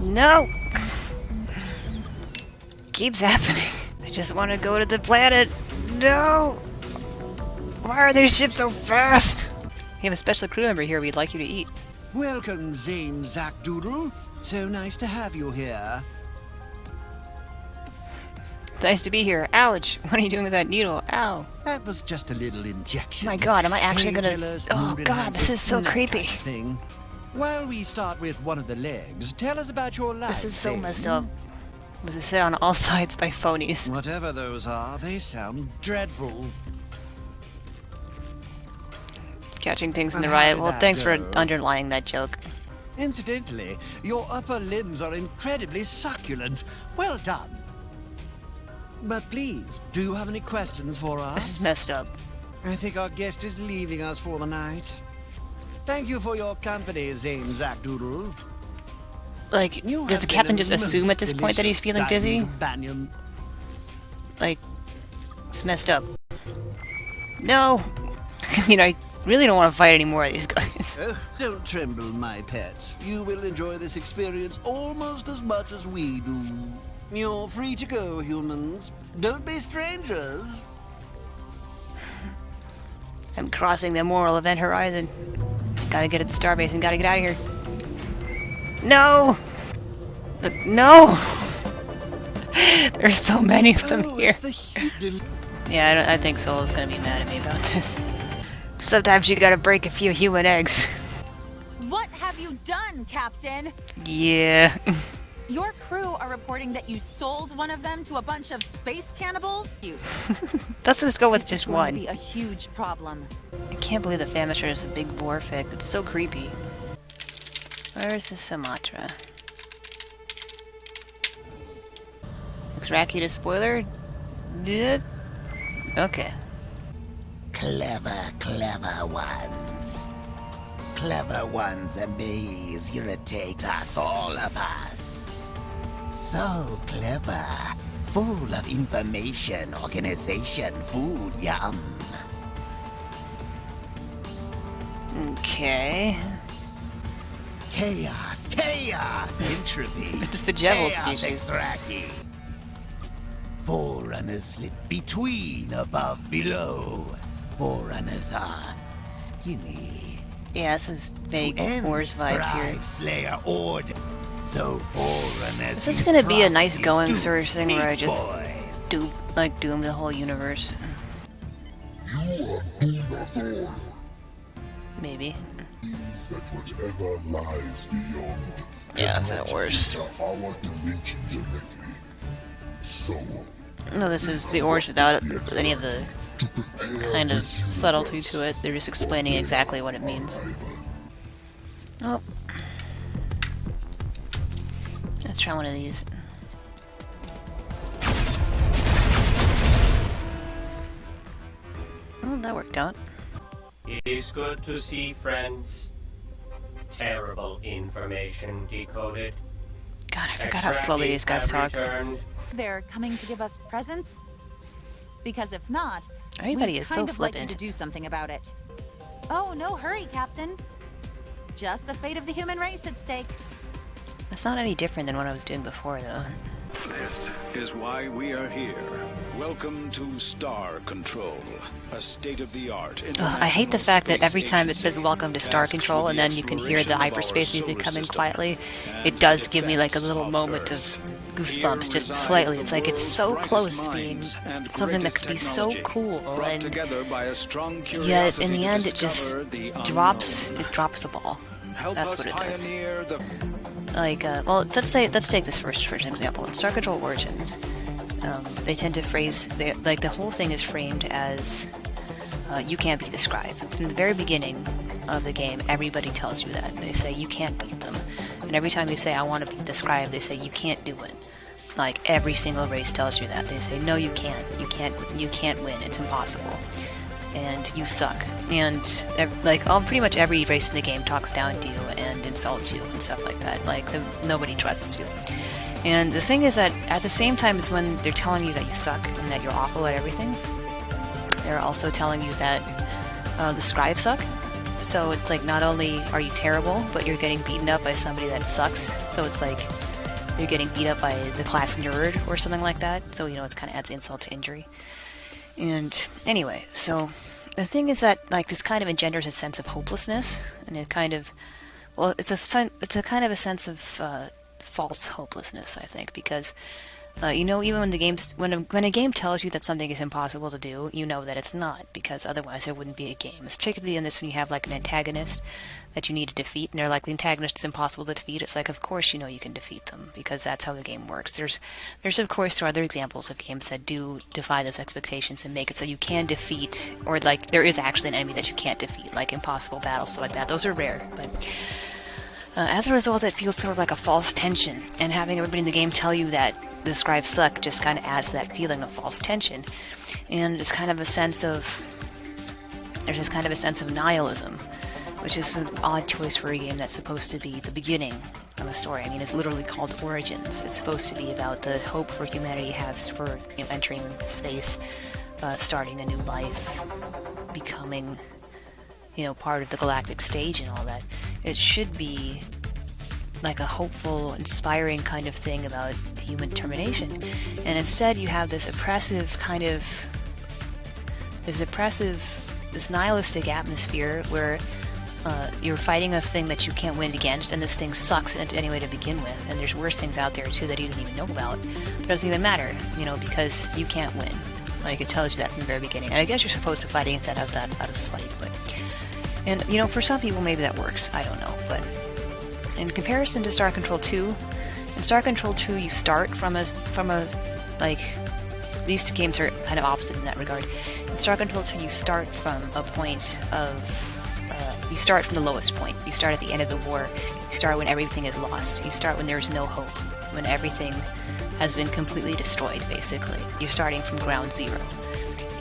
S1: No! Keeps happening. I just want to go to the planet. No! Why are these ships so fast? We have a special crew member here we'd like you to eat.
S21: Welcome, Zane Zackdoodle. So nice to have you here.
S1: It's nice to be here. Ouch! What are you doing with that needle? Ow!
S21: That was just a little injection.
S1: My god, am I actually gonna...
S21: Painkillers,
S1: Oh
S21: mood
S1: god, this is so
S21: enhancers, that
S1: creepy.
S21: kind of thing. While we start with one of the legs, tell us about your life.
S1: This is so
S21: Zane.
S1: messed up. It was set on all sides by phonies.
S21: Whatever those are, they sound dreadful.
S1: Catching things in the
S21: And how
S1: riot.
S21: did
S1: Well,
S21: that
S1: thanks for
S21: go?
S1: underlining that joke.
S21: Incidentally, your upper limbs are incredibly succulent. Well done. But please, do you have any questions for us?
S1: This is messed up.
S21: I think our guest is leaving us for the night. Thank you for your company, Zane Zackdoodle.
S1: Like,
S21: You
S1: does the
S21: have
S1: captain
S21: been a
S1: just assume at this
S21: most
S1: point that he's feeling
S21: delicious
S1: dizzy?
S21: dining companion.
S1: Like, it's messed up. No! I mean, I really don't want to fight any more of these guys.
S21: Oh, don't tremble, my pet. You will enjoy this experience almost as much as we do. You're free to go, humans. Don't be strangers.
S1: I'm crossing the moral event horizon. Gotta get at the starbase and gotta get out of here. No! Look, no! There's so many of them here. Yeah, I think Solo's gonna be mad at me about this. Sometimes you gotta break a few human eggs.
S2: What have you done, Captain?
S1: Yeah.
S2: Your crew are reporting that you sold one of them to a bunch of space cannibals?
S1: Let's just go with
S2: This
S1: just
S2: is going to
S1: one.
S2: be a huge problem.
S1: I can't believe the Famisher is a big Vorfig. It's so creepy. Where's the Sumatra? Exraki to spoiler? Yeah. Okay.
S21: Clever, clever ones. Clever ones amaze, irritate us, all of us. So clever, full of information, organization, food, yum.
S1: Okay.
S21: Chaos, chaos, entropy.
S1: Just the Jebel
S21: chaos,
S1: species.
S21: Exraki. Forerunners slip between, above, below. Forerunners are skinny.
S1: Yeah, this is big
S21: end
S1: Wars vibes here.
S21: scribe, Slayer, Ord. So Forerunners.
S1: Is this
S21: use
S1: gonna be a nice
S21: proxies,
S1: going
S21: dupes,
S1: sort of thing where I just
S21: boys.
S1: doom the whole universe?
S19: You are doomed authority.
S1: Maybe.
S19: That whatever lies beyond
S1: Yeah, that's at worst.
S19: our dimension directly. So
S1: No, this is the Ors without any of the kind of subtlety to it. They're just explaining exactly what it means. Oh. Let's try one of these. Oh, that worked out.
S20: It is good to see friends. Terrible information decoded.
S1: God, I forgot how slowly these guys talk.
S2: They're coming to give us presents? Because if not,
S1: Everybody
S2: we'd
S1: is so
S2: kind of like you
S1: flippant.
S2: to do something about it. Oh, no hurry, Captain. Just the fate of the human race at stake.
S1: That's not any different than what I was doing before, though.
S6: This is why we are here. Welcome to Star Control, a state-of-the-art.
S1: Ugh, I hate the fact that every time it says welcome to Star Control and then you can hear the hyperspace music come in quietly, it does give me like a little moment of goosebumps, just slightly. It's like it's so close to being something that could be so cool, and yet in the end it just drops the ball. That's what it does. Like, well, let's take this for an example. In Star Control Origins, they tend to phrase, like, the whole thing is framed as, you can't beat the scribe. From the very beginning of the game, everybody tells you that. They say, you can't beat them. And every time you say, I want to beat the scribe, they say, you can't do it. Like, every single race tells you that. They say, no, you can't. You can't win. It's impossible. And you suck. And, pretty much every race in the game talks down to you and insults you and stuff like that. Like, nobody trusts you. And the thing is that at the same time as when they're telling you that you suck and that you're awful at everything, they're also telling you that the scribes suck. So it's like not only are you terrible, but you're getting beaten up by somebody that sucks. So it's like you're getting beat up by the class nerd or something like that. So, you know, it kind of adds insult to injury. And anyway, so the thing is that like this kind of engenders a sense of hopelessness, and it kind of, well, it's a kind of a sense of false hopelessness, I think, because you know, even when a game tells you that something is impossible to do, you know that it's not, because otherwise there wouldn't be a game. It's particularly in this when you have like an antagonist that you need to defeat, and they're like, the antagonist is impossible to defeat. It's like, of course you know you can defeat them, because that's how the game works. There's of course there are other examples of games that do defy those expectations and make it so you can defeat, or like there is actually an enemy that you can't defeat, like impossible battles, stuff like that. Those are rare, but as a result, it feels sort of like a false tension, and having everybody in the game tell you that the scribes suck just kind of adds to that feeling of false tension. And it's kind of a sense of, there's this kind of a sense of nihilism, which is an odd choice for a game that's supposed to be the beginning of a story. I mean, it's literally called Origins. It's supposed to be about the hope for humanity has for, you know, entering space, starting a new life, becoming, you know, part of the galactic stage and all that. It should be like a hopeful, inspiring kind of thing about human determination. And instead you have this oppressive kind of, this nihilistic atmosphere where you're fighting a thing that you can't win against, and this thing sucks anyway to begin with, and there's worse things out there too that you don't even know about. But it doesn't even matter, you know, because you can't win. Like, it tells you that from the very beginning. And I guess you're supposed to fight against that out of spite, but... And, you know, for some people maybe that works, I don't know, but in comparison to Star Control 2, In Star Control 2, you start from a like, these two games are kind of opposite in that regard. In Star Control 2, you start from a point of, you start from the lowest point. You start at the end of the war. You start when everything is lost. You start when there's no hope. When everything has been completely destroyed, basically. You're starting from ground zero.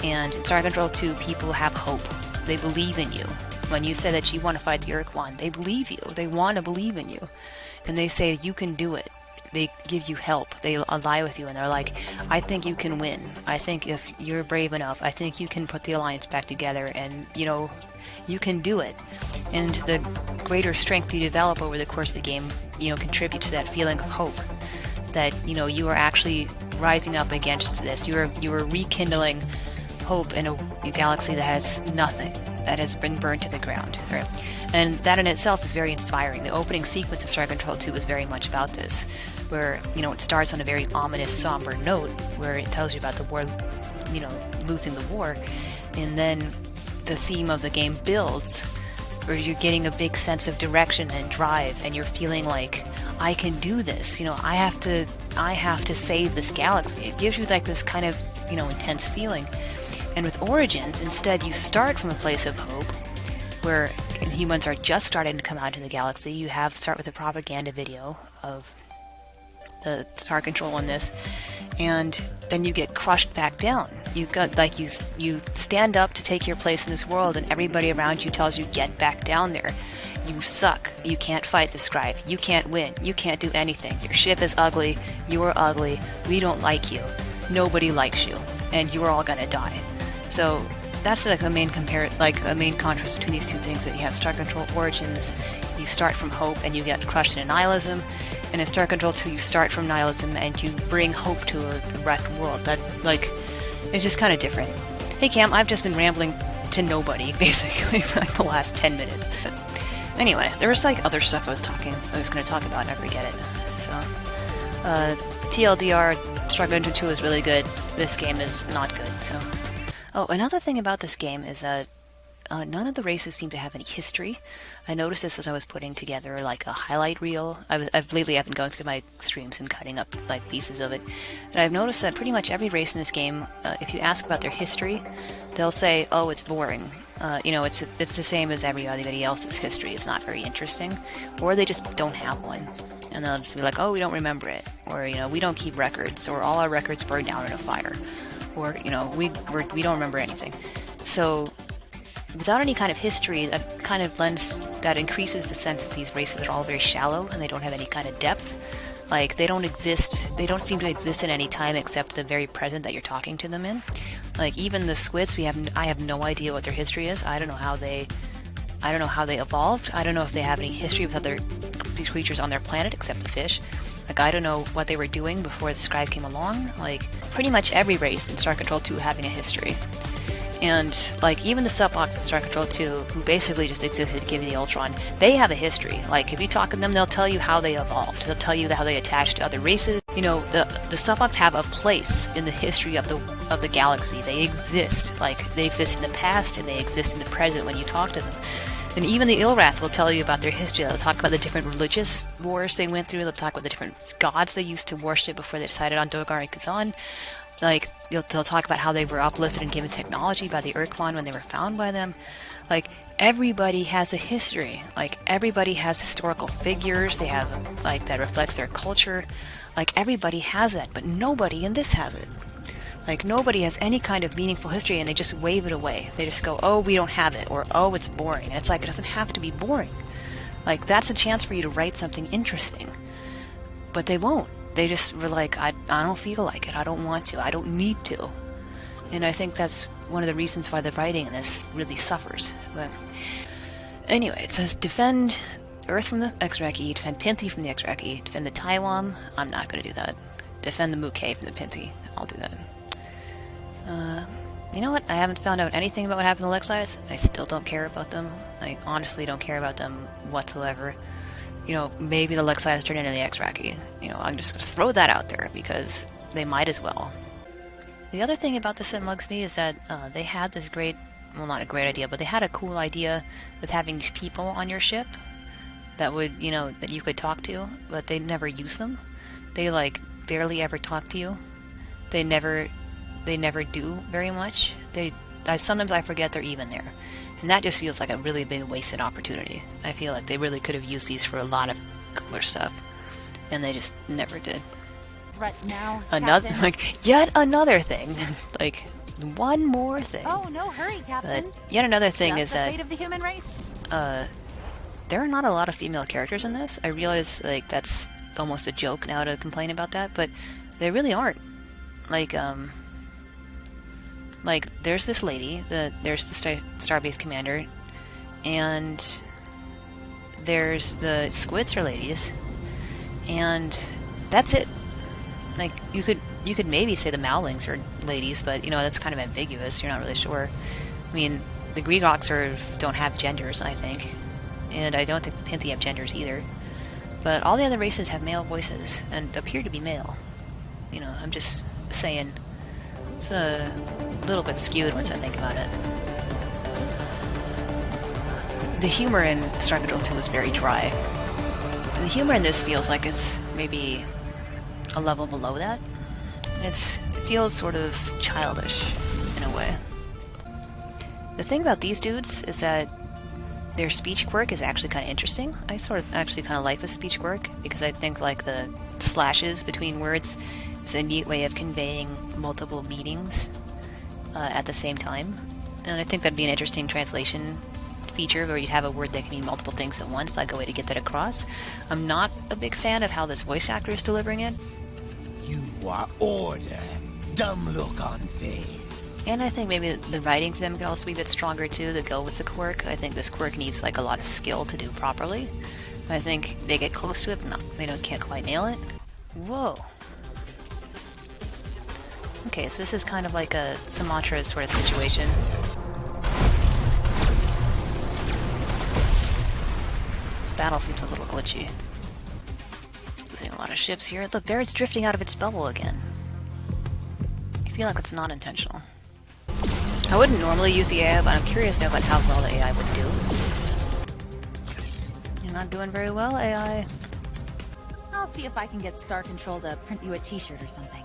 S1: And in Star Control 2, people have hope. They believe in you. When you say that you want to fight the Urkwon, they believe you. They want to believe in you. And they say you can do it. They give you help. They ally with you, and they're like, I think you can win. I think if you're brave enough, I think you can put the Alliance back together, and, you know, you can do it. And the greater strength you develop over the course of the game, you know, contributes to that feeling of hope. That, you know, you are actually rising up against this. You are rekindling hope in a galaxy that has nothing, that has been burned to the ground. Right? And that in itself is very inspiring. The opening sequence of Star Control 2 is very much about this, where, you know, it starts on a very ominous, somber note, where it tells you about the war, you know, losing the war, and then the theme of the game builds, where you're getting a big sense of direction and drive, and you're feeling like, I can do this, you know, I have to save this galaxy. It gives you like this kind of, you know, intense feeling. And with Origins, instead, you start from a place of hope, where humans are just starting to come out into the galaxy. You start with a propaganda video of the Star Control on this, and then you get crushed back down. You got like you stand up to take your place in this world, and everybody around you tells you get back down there. You suck. You can't fight the scribe. You can't win. You can't do anything. Your ship is ugly. You are ugly. We don't like you. Nobody likes you, and you are all gonna die. So that's like a main contrast between these two things. That you have Star Control Origins, you start from hope and you get crushed in nihilism, and in Star Control 2 you start from nihilism and you bring hope to the wrecked world. That, like, it's just kind of different. Hey Cam, I've just been rambling to nobody basically for like the last 10 minutes. But anyway, there was like other stuff I was going to talk about and I forget it. So TLDR, Star Control 2 is really good. This game is not good. So. Oh, another thing about this game is that none of the races seem to have any history. I noticed this as I was putting together like a highlight reel. I've lately been going through my streams and cutting up like pieces of it, and I've noticed that pretty much every race in this game, if you ask about their history, they'll say, "Oh, it's boring. You know, it's the same as everybody else's history. It's not very interesting," or they just don't have one. And they'll just be like, "Oh, we don't remember it," or, you know, "We don't keep records," or "All our records burned down in a fire," or, you know, we don't remember anything. So without any kind of history, that increases the sense that these races are all very shallow and they don't have any kind of depth. Like, they don't seem to exist in any time except the very present that you're talking to them in. Like, even the squids, I have no idea what their history is. I don't know how they evolved. I don't know if they have any history with these creatures on their planet except the fish. Like, I don't know what they were doing before the scribe came along. Like, pretty much every race in Star Control 2 having a history. And, like, even the Subbox in Star Control 2, who basically just existed to give you the Ultron, they have a history. Like, if you talk to them, they'll tell you how they evolved. They'll tell you how they attached to other races. You know, the Subbox have a place in the history of the galaxy. They exist. Like, they exist in the past, and they exist in the present when you talk to them. And even the Ilrath will tell you about their history. They'll talk about the different religious wars they went through. They'll talk about the different gods they used to worship before they decided on Dogar and Kazan. Like, they'll talk about how they were uplifted and given technology by the Urkwon when they were found by them. Like, everybody has a history. Like, everybody has historical figures. They have, like, that reflects their culture. Like, everybody has that, but nobody in this has it. Like, nobody has any kind of meaningful history, and they just wave it away. They just go, "Oh, we don't have it," or "Oh, it's boring." And it's like, it doesn't have to be boring. Like, that's a chance for you to write something interesting. But they won't. They just were like, I don't feel like it. I don't want to. I don't need to. And I think that's one of the reasons why the writing in this really suffers. But anyway, it says, defend Earth from the Exraki, defend Pinthi from the Exraki, defend the Tywom. I'm not going to do that. Defend the Muke from the Pinthi. I'll do that. You know what? I haven't found out anything about what happened to Lexis. I still don't care about them. I honestly don't care about them whatsoever. You know, maybe the Lexis turn into the Exraki. You know, I'm just going to throw that out there because they might as well. The other thing about this that mugs me is that they had this great, well, not a great idea, but they had a cool idea with having these people on your ship that would, you know, that you could talk to, but they never use them. they like barely ever talk to you. They never do very much. Sometimes I forget they're even there. And that just feels like a really big wasted opportunity. I feel like they really could have used these for a lot of cooler stuff. And they just never did.
S2: Right now,
S1: Another,
S2: Captain.
S1: like, yet another thing. Like, one more thing.
S2: Oh, no hurry, Captain.
S1: But yet another thing
S2: Just
S1: is
S2: the
S1: that
S2: fate of the human race.
S1: there are not a lot of female characters in this. I realize, like, that's almost a joke now to complain about that, but they really aren't. Like, there's this lady, there's the Starbase commander, and there's the squids are ladies, and that's it. Like, you could maybe say the Mowlings are ladies, but, you know, that's kind of ambiguous. You're not really sure. I mean, the Gregoks don't have genders, I think, and I don't think the Pinthi have genders either. But all the other races have male voices and appear to be male. You know, I'm just saying, it's a little bit skewed once I think about it. The humor in Star Control 2 is very dry. The humor in this feels like it's maybe a level below that. It feels sort of childish in a way. The thing about these dudes is that their speech quirk is actually kind of interesting. I sort of actually kind of like the speech quirk because I think like the slashes between words is a neat way of conveying multiple meanings at the same time. And I think that'd be an interesting translation feature where you'd have a word that can mean multiple things at once, like a way to get that across. I'm not a big fan of how this voice actor is delivering it.
S18: You are order. Dumb look on face.
S1: And I think maybe the writing for them could also be a bit stronger too, to go with the quirk. I think this quirk needs like a lot of skill to do properly. I think they get close to it, but can't quite nail it. Whoa. Okay, so this is kind of like a Sumatra sort of situation. This battle seems a little glitchy. Losing a lot of ships here. Look, there it's drifting out of its bubble again. I feel like it's not intentional. I wouldn't normally use the AI, but I'm curious to know about how well the AI would do. You're not doing very well, AI.
S2: I'll see if I can get Star Control to print you a t-shirt or something.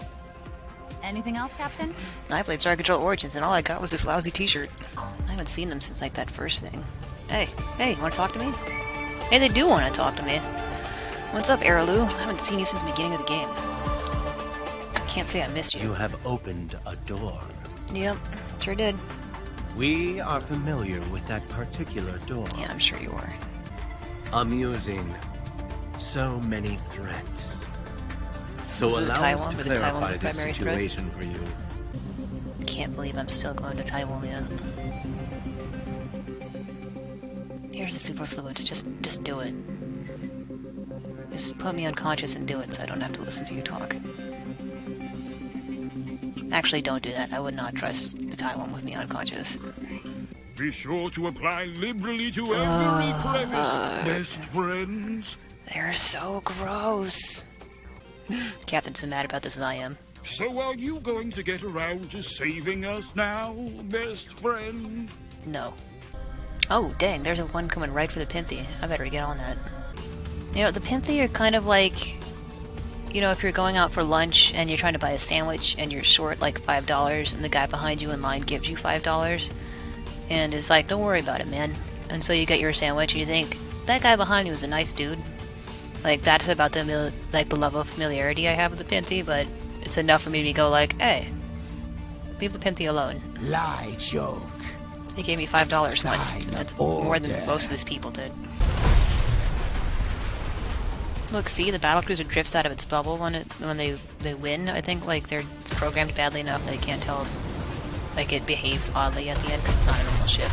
S2: Anything else, Captain?
S1: I played Star Control Origins, and all I got was this lousy t-shirt. I haven't seen them since, like, that first thing. Hey, you wanna talk to me? Hey, they do wanna talk to me. What's up, Araloo? I haven't seen you since the beginning of the game. Can't say I missed you.
S14: You have opened a door.
S1: Yep, sure did.
S14: We are familiar with that particular door.
S1: Yeah, I'm sure you are.
S14: Amusing. So many threats. So
S1: So
S14: allow
S1: Tywom,
S14: us to
S1: or the Tywom
S14: clarify
S1: the
S14: this
S1: primary threat?
S14: situation for you.
S1: Can't believe I'm still going to Tywom yet. Here's the superfluids. Just do it. Just put me unconscious and do it so I don't have to listen to you talk. Actually, don't do that. I would not trust the Tywom with me unconscious.
S3: Be sure to apply liberally to every crevice, best friends.
S1: They're so gross. Captain's as mad about this as I am.
S3: So are you going to get around to saving us now, best friend?
S1: No. Oh, dang, there's one coming right for the Pinthi. I better get on that. You know, the Pinthi are kind of like, you know, if you're going out for lunch and you're trying to buy a sandwich and you're short like $5 and the guy behind you in line gives you $5 and is like, don't worry about it, man. And so you get your sandwich and you think, that guy behind you is a nice dude. Like, that's about the level of familiarity I have with the Pinthi, but it's enough for me to go like, hey, leave the Pinthi alone.
S18: Lie joke.
S1: He gave me $5 once. That's more than most of these people did. Look, see, the battlecruiser drifts out of its bubble when they win. I think like they're programmed badly enough that I can't tell. Like it behaves oddly at the end because it's not a normal ship.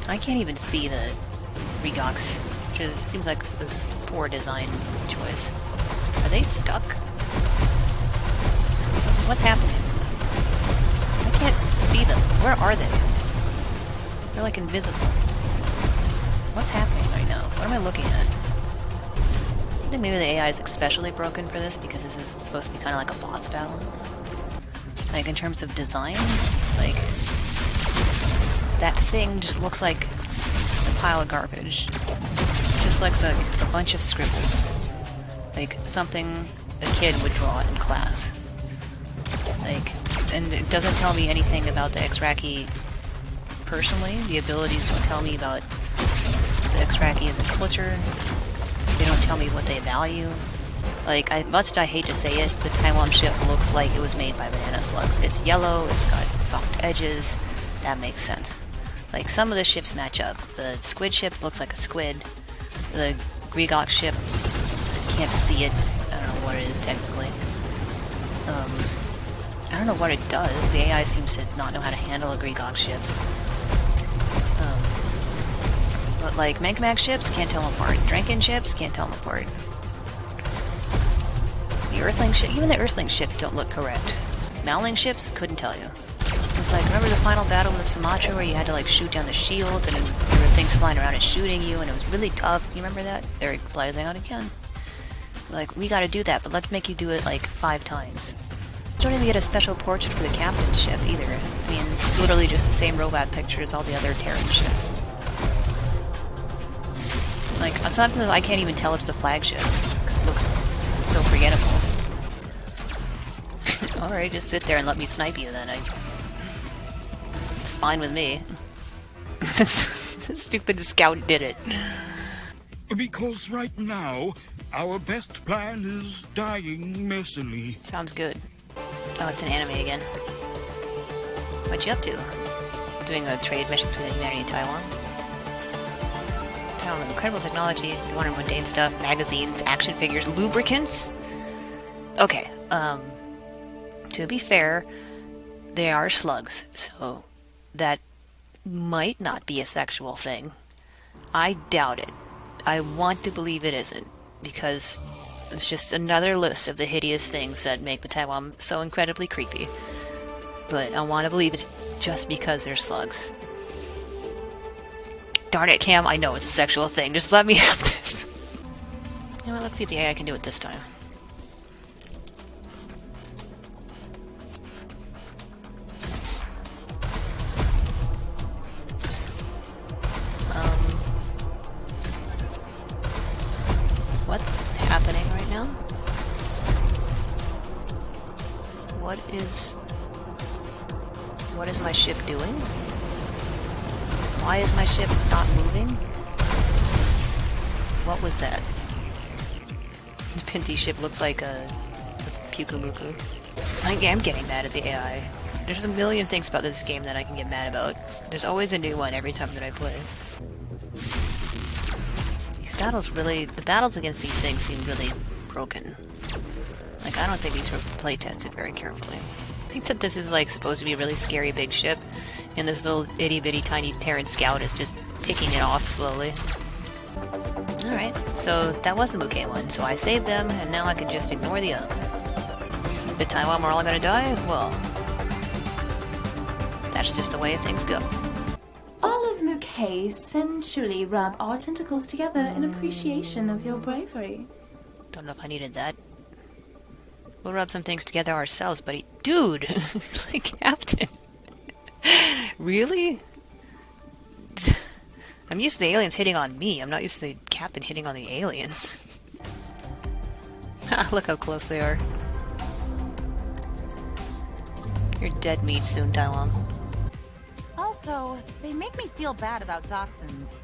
S1: I can't even see the Regox, which seems like a poor design choice. Are they stuck? What's happening? I can't see them. Where are they? They're like invisible. What's happening right now? What am I looking at? I think maybe the AI is especially broken for this because this is supposed to be kind of like a boss battle. Like in terms of design, like that thing just looks like a pile of garbage. It just looks like a bunch of scribbles. Like, something a kid would draw in class. Like, and it doesn't tell me anything about the Exraki personally. The abilities don't tell me about the Exraki as a culture. They don't tell me what they value. Like, much as I hate to say it, the Tywom ship looks like it was made by banana slugs. It's yellow, it's got soft edges. That makes sense. Like, some of the ships match up. The squid ship looks like a squid. The Grigok ship, I can't see it. I don't know what it is technically. I don't know what it does. The AI seems to not know how to handle a Grigok ships. But like, Menkmak ships, can't tell them apart. Dranken ships, can't tell them apart. The Earthling ship, even the Earthling ships don't look correct. Malling ships, couldn't tell you. It was like, remember the final battle with Sumatra where you had to like shoot down the shield and there were things flying around and shooting you and it was really tough? You remember that? There it flies out again. Like, we gotta do that, but let's make you do it like 5 times. You don't even get a special portrait for the captain's ship either. I mean, it's literally just the same robot picture as all the other Terran ships. Like, sometimes I can't even tell it's the flagship, because it looks so forgettable. Alright, just sit there and let me snipe you then. It's fine with me. This stupid scout did it.
S3: Because right now, our best plan is dying messily.
S1: Sounds good. Oh, it's an anime again. What you up to? Doing a trade mission between humanity and Tywom? Tywom, incredible technology, the one mundane stuff, magazines, action figures, lubricants? Okay, to be fair, they are slugs, so that might not be a sexual thing. I doubt it. I want to believe it isn't, because it's just another list of the hideous things that make the Tywom so incredibly creepy. But I want to believe it's just because they're slugs. Darn it, Cam, I know it's a sexual thing. Just let me have this. You know what, let's see if the AI can do it this time. What's happening right now? What is my ship doing? Why is my ship not moving? What was that? The Pinty ship looks like a Pukumuku. I am getting mad at the AI. There's a million things about this game that I can get mad about. There's always a new one every time that I play. These battles really... The battles against these things seem really broken. Like, I don't think these were play tested very carefully. I think that this is, like, supposed to be a really scary big ship, and this little itty-bitty tiny Terran scout is just picking it off slowly. Alright, so that was the Muke one, so I saved them, and now I can just ignore the other. The Tywom are all gonna die? Well, that's just the way things go.
S4: All of Muke essentially rub our tentacles together in appreciation of your bravery.
S1: Don't know if I needed that. We'll rub some things together ourselves, buddy. Dude! Like, Captain. Really? I'm used to the aliens hitting on me. I'm not used to the Captain hitting on the aliens. Look how close they are. You're dead meat soon, Tywom.
S2: Also, they make me feel bad about dachshunds.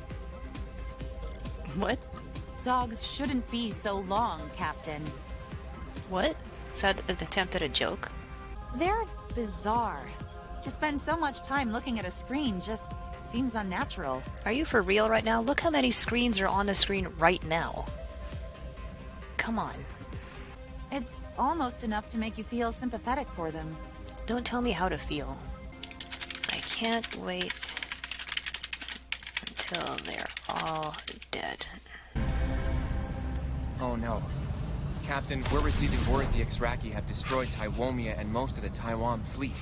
S1: What?
S2: Dogs shouldn't be so long, Captain.
S1: What? Is that an attempt at a joke?
S2: They're bizarre. To spend so much time looking at a screen just seems unnatural.
S1: Are you for real right now? Look how many screens are on the screen right now. Come on.
S2: It's almost enough to make you feel sympathetic for them.
S1: Don't tell me how to feel. I can't wait until they're all dead.
S10: Oh no. Captain, we're receiving word the Exraki have destroyed Tywomia and most of the Tywom fleet.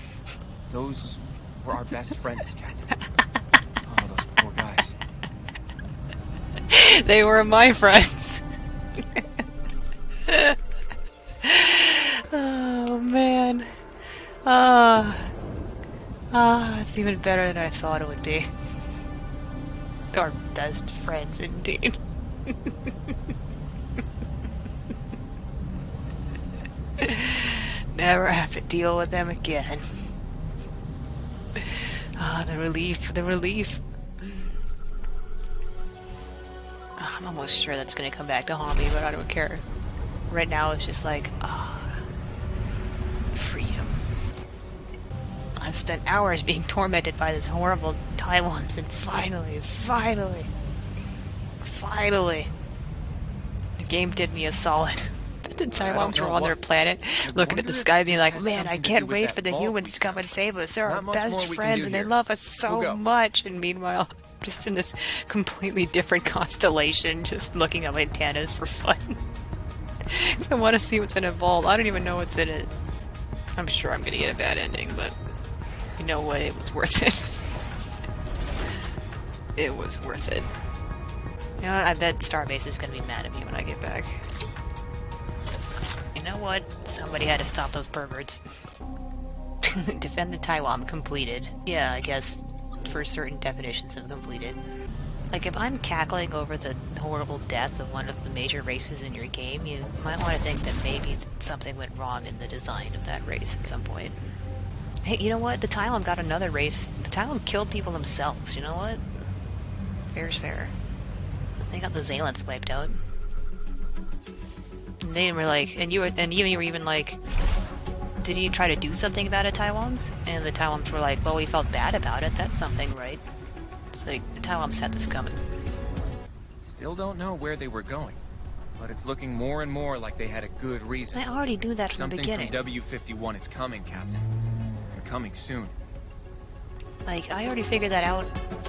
S10: Those were our best friends, Captain. Oh, those poor guys.
S1: They were my friends. Oh, man. It's even better than I thought it would be. Our best friends, indeed. never have to deal with them again. Ah, the relief, the relief. I'm almost sure that's gonna come back to haunt me, but I don't care. Right now it's just like, freedom. I've spent hours being tormented by this horrible Tywoms, and finally, the game did me a solid. The Tywoms were on their planet, looking at the sky being like, man, I can't wait for the humans to come and save us. They're our best friends and they love us so much. And meanwhile, just in this completely different constellation, just looking at my antennas for fun. I want to see what's in it Vault. I don't even know what's in it. I'm sure I'm going to get a bad ending, but you know what? It was worth it. It was worth it. You know what? I bet Starbase is going to be mad at me when I get back. You know what? Somebody had to stop those perverts. Defend the Tywom completed. Yeah, I guess for certain definitions of completed. Like, if I'm cackling over the horrible death of one of the major races in your game, you might want to think that maybe something went wrong in the design of that race at some point. Hey, you know what? The Tywom got another race. The Tywom killed people themselves, you know what? Fair's fair. They got the Zaylants wiped out. And they were like, and you were even like, did you try to do something about it, Tywoms? And the Tywoms were like, well, we felt bad about it. That's something, right? It's like, the Tywoms had this coming.
S10: Still don't know where they were going, but it's looking more and more like they had a good reason.
S1: I already knew that from the beginning.
S10: Something from W51 is coming, Captain. And coming soon.
S1: Like, I already figured that out,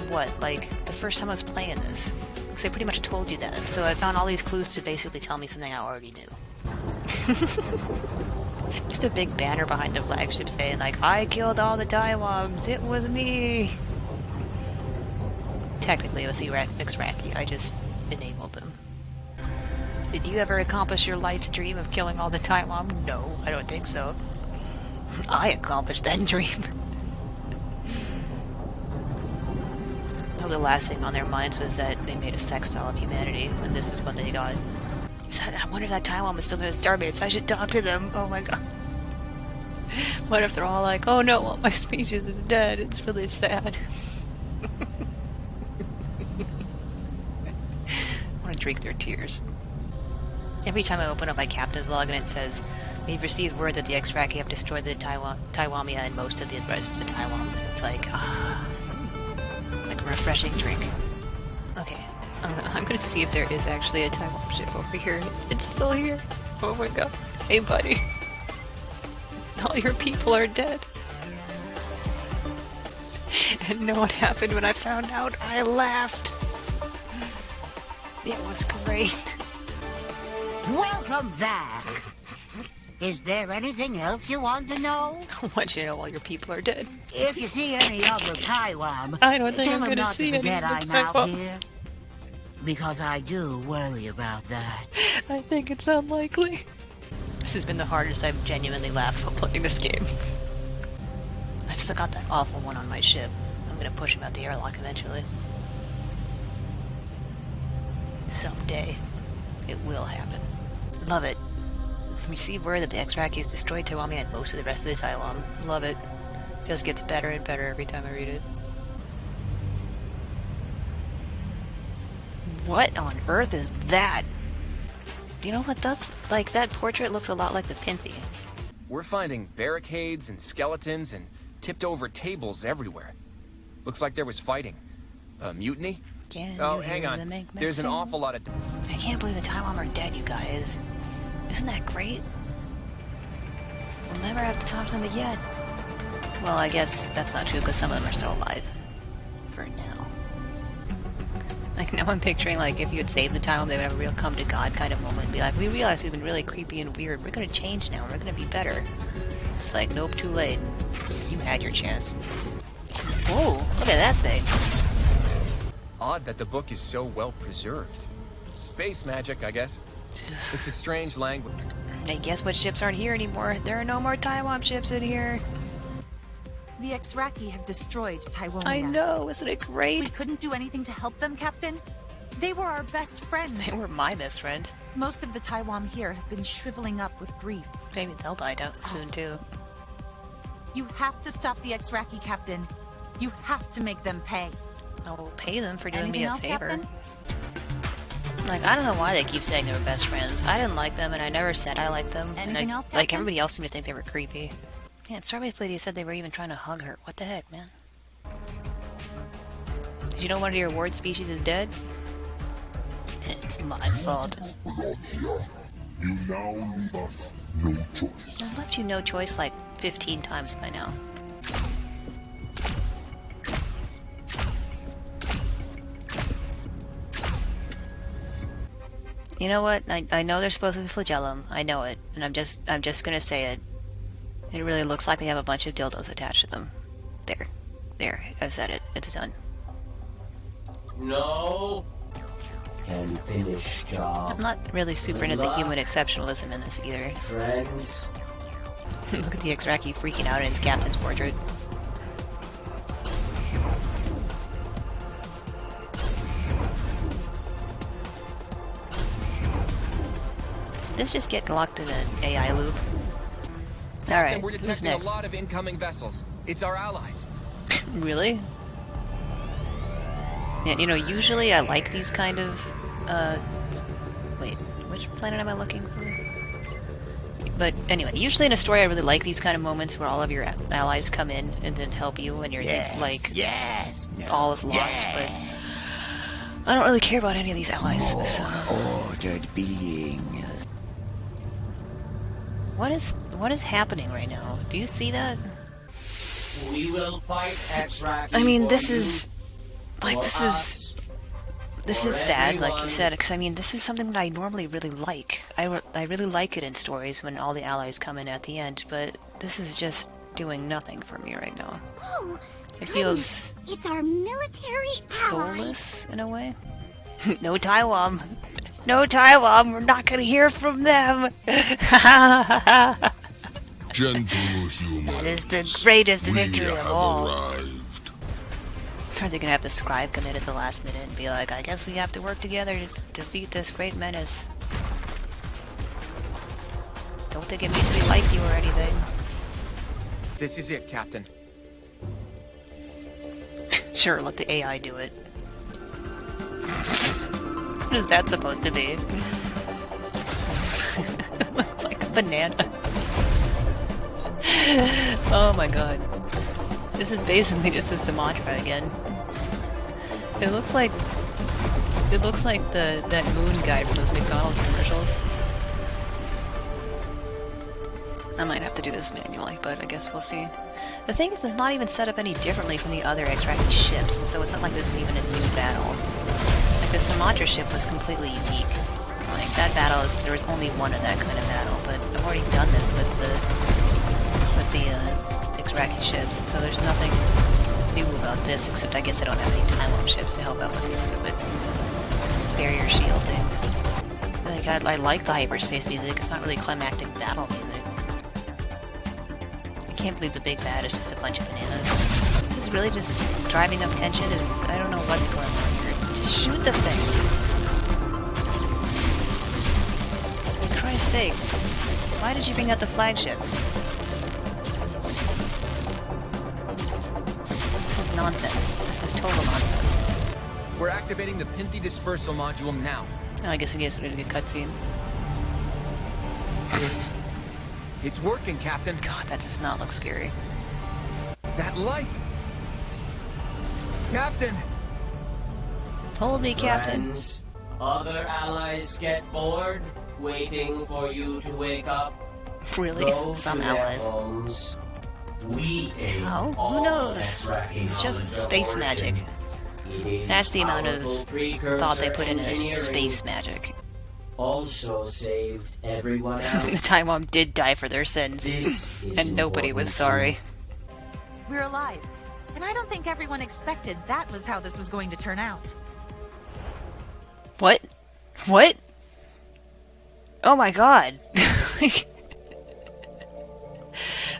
S1: what, like, the first time I was playing this. Because I pretty much told you that. So I found all these clues to basically tell me something I already knew. Just a big banner behind the flagship saying, like, I killed all the Tywoms, it was me! Technically, it was the Exraki, I just enabled them. Did you ever accomplish your life's dream of killing all the Tywom? No, I don't think so. I accomplished that dream. Oh, the last thing on their minds was that they made a sextile of humanity, and this is what they got. I wonder if that Tywom is still in the Starbase. I should talk to them. Oh my god. What if they're all like, oh no, all my species is dead. It's really sad. I want to drink their tears. Every time I open up my captain's log and it says, we've received word that the Exraki have destroyed the Tywomia and most of the rest of the Tywom. It's like, it's like a refreshing drink. Okay. I'm gonna see if there is actually a Tywom ship over here. It's still here. Oh my god. Hey buddy. All your people are dead. And know what happened when I found out? I laughed. It was great.
S7: Welcome back. Is there anything else you want to know?
S1: I want you to know all your people are dead.
S7: If you see any other Tywom,
S1: I don't think
S7: tell
S1: I'm
S7: them
S1: gonna
S7: not
S1: see
S7: to
S1: any
S7: forget
S1: of the
S7: I'm out
S1: Tywom.
S7: here. Because I do worry about that.
S1: I think it's unlikely. This has been the hardest I've genuinely laughed while playing this game. I've still got that awful one on my ship. I'm gonna push him out the airlock eventually. Someday, it will happen. Love it. Receive word that the Exraki has destroyed Tywomia and most of the rest of the Tywom. Love it. Just gets better and better every time I read it. What on earth is that? You know what, that's like, that portrait looks a lot like the Pinthy.
S10: We're finding barricades and skeletons and tipped over tables everywhere. Looks like there was fighting. A mutiny? Oh, hang on. There's an awful lot of...
S1: I can't believe the Tywom are dead, you guys. Isn't that great? We'll never have to talk to them again. Well, I guess that's not true because some of them are still alive. For now. Like, now I'm picturing, like, if you had saved the Tywom, they would have a real come-to-God kind of moment and be like, we realize we've been really creepy and weird. We're gonna change now. We're gonna be better. It's like, nope, too late. You had your chance. Whoa, look at that thing.
S10: Odd that the book is so well preserved. Space magic, I guess. It's a strange language.
S1: Hey, guess what ships aren't here anymore? There are no more Tywom ships in here.
S2: The Exraki have destroyed Tywomia.
S1: I know, isn't it great?
S2: We couldn't do anything to help them, Captain? They were our best friends.
S1: They were my best friend.
S2: Most of the Tywom here have been shriveling up with grief.
S1: Maybe they'll die down soon too.
S2: You have to stop the Exraki, Captain. You have to make them pay.
S1: I will pay them for doing
S2: Anything
S1: me a
S2: else,
S1: favor.
S2: Captain?
S1: Like, I don't know why they keep saying they were best friends. I didn't like them, and I never said I liked them.
S2: Anything else,
S1: like,
S2: Captain?
S1: everybody else seemed to think they were creepy. Yeah, and Starbase Lady said they were even trying to hug her. What the heck, man? Did you know one of your ward species is dead? It's my fault.
S19: You now leave us no choice.
S1: I've left you no choice like 15 times by now. You know what? I know they're supposed to be flagellum. I know it, and I'm just gonna say it. It really looks like they have a bunch of dildos attached to them. There. I've said it. It's done.
S20: No. Can finish job.
S1: I'm not really super into the human exceptionalism in this either.
S20: Friends.
S1: Look at the Exraki freaking out in his captain's portrait. Let's just get locked in an AI loop. Alright,
S10: We're
S1: who's
S10: detecting
S1: next?
S10: a lot of incoming vessels. It's our allies.
S1: Really? Yeah, you know, usually I like these kind of, wait, which planet am I looking for? But anyway, usually in a story I really like these kind of moments where all of your allies come in and then help you and you're like, all is lost, but I don't really care about any of these allies, so...
S7: Ordered beings.
S1: What is happening right now? Do you see that?
S20: We will fight Exraki.
S1: I mean, this
S20: for
S1: is... Like,
S20: for
S1: this
S20: us,
S1: is
S20: for
S1: sad, like you
S20: everyone.
S1: said, because I mean, this is something that I normally really like. I really like it in stories when all the allies come in at the end, but this is just doing nothing for me right now.
S11: Oh,
S1: It feels
S11: it's our military ally.
S1: soulless in a way. No Tywom! No Tywom! We're not gonna hear from them!
S19: Gentle human.
S1: That is the greatest
S19: We
S1: victory of
S19: have
S1: all.
S19: arrived.
S1: Are they gonna have the scribe come in at the last minute and be like, I guess we have to work together to defeat this great menace? Don't think it means we like you or anything.
S10: This is it, Captain.
S1: Sure, let the AI do it. What is that supposed to be? It looks like a banana. Oh my god. This is basically just a Sumatra again. It looks like that moon guy from those McDonald's commercials. I might have to do this manually, but I guess we'll see. The thing is, it's not even set up any differently from the other Exraki ships, and so it's not like this is even a new battle. Like, the Sumatra ship was completely unique. Like, that battle there was only one of that kind of battle, but I've already done this with the Exraki ships, so there's nothing new about this, except I guess I don't have any Tywom ships to help out with these stupid barrier shield things. Like, I like the hyperspace music, it's not really climactic battle music. I can't believe the big bad is just a bunch of bananas. This is really just driving up tension, and I don't know what's going on here. Just shoot the thing! For Christ's sake, why did you bring out the flagship? This is nonsense. This is total nonsense.
S10: We're activating the Pinthy dispersal module now.
S1: Oh, I guess we get a good cutscene.
S10: It's working, Captain.
S1: God, that does not look scary.
S10: That light! Captain!
S1: Hold me, Captain.
S20: Friends, other allies get bored, waiting for you to wake up.
S1: Really?
S20: Go
S1: Some
S20: to their
S1: allies.
S20: homes. We aim
S1: How? Who
S20: all
S1: knows?
S20: Exraki
S1: It's just
S20: knowledge of
S1: space
S20: origin.
S1: magic.
S20: It is
S1: That's the amount of
S20: powerful
S1: thought they
S20: precursor
S1: put into this
S20: engineering.
S1: space magic.
S20: Also saved everyone else.
S1: Tywom did die for their sins,
S20: This is
S1: and nobody was
S20: important
S1: sorry.
S2: We're alive. And I don't think everyone expected that was how this was going to turn out.
S1: What? What? Oh my god.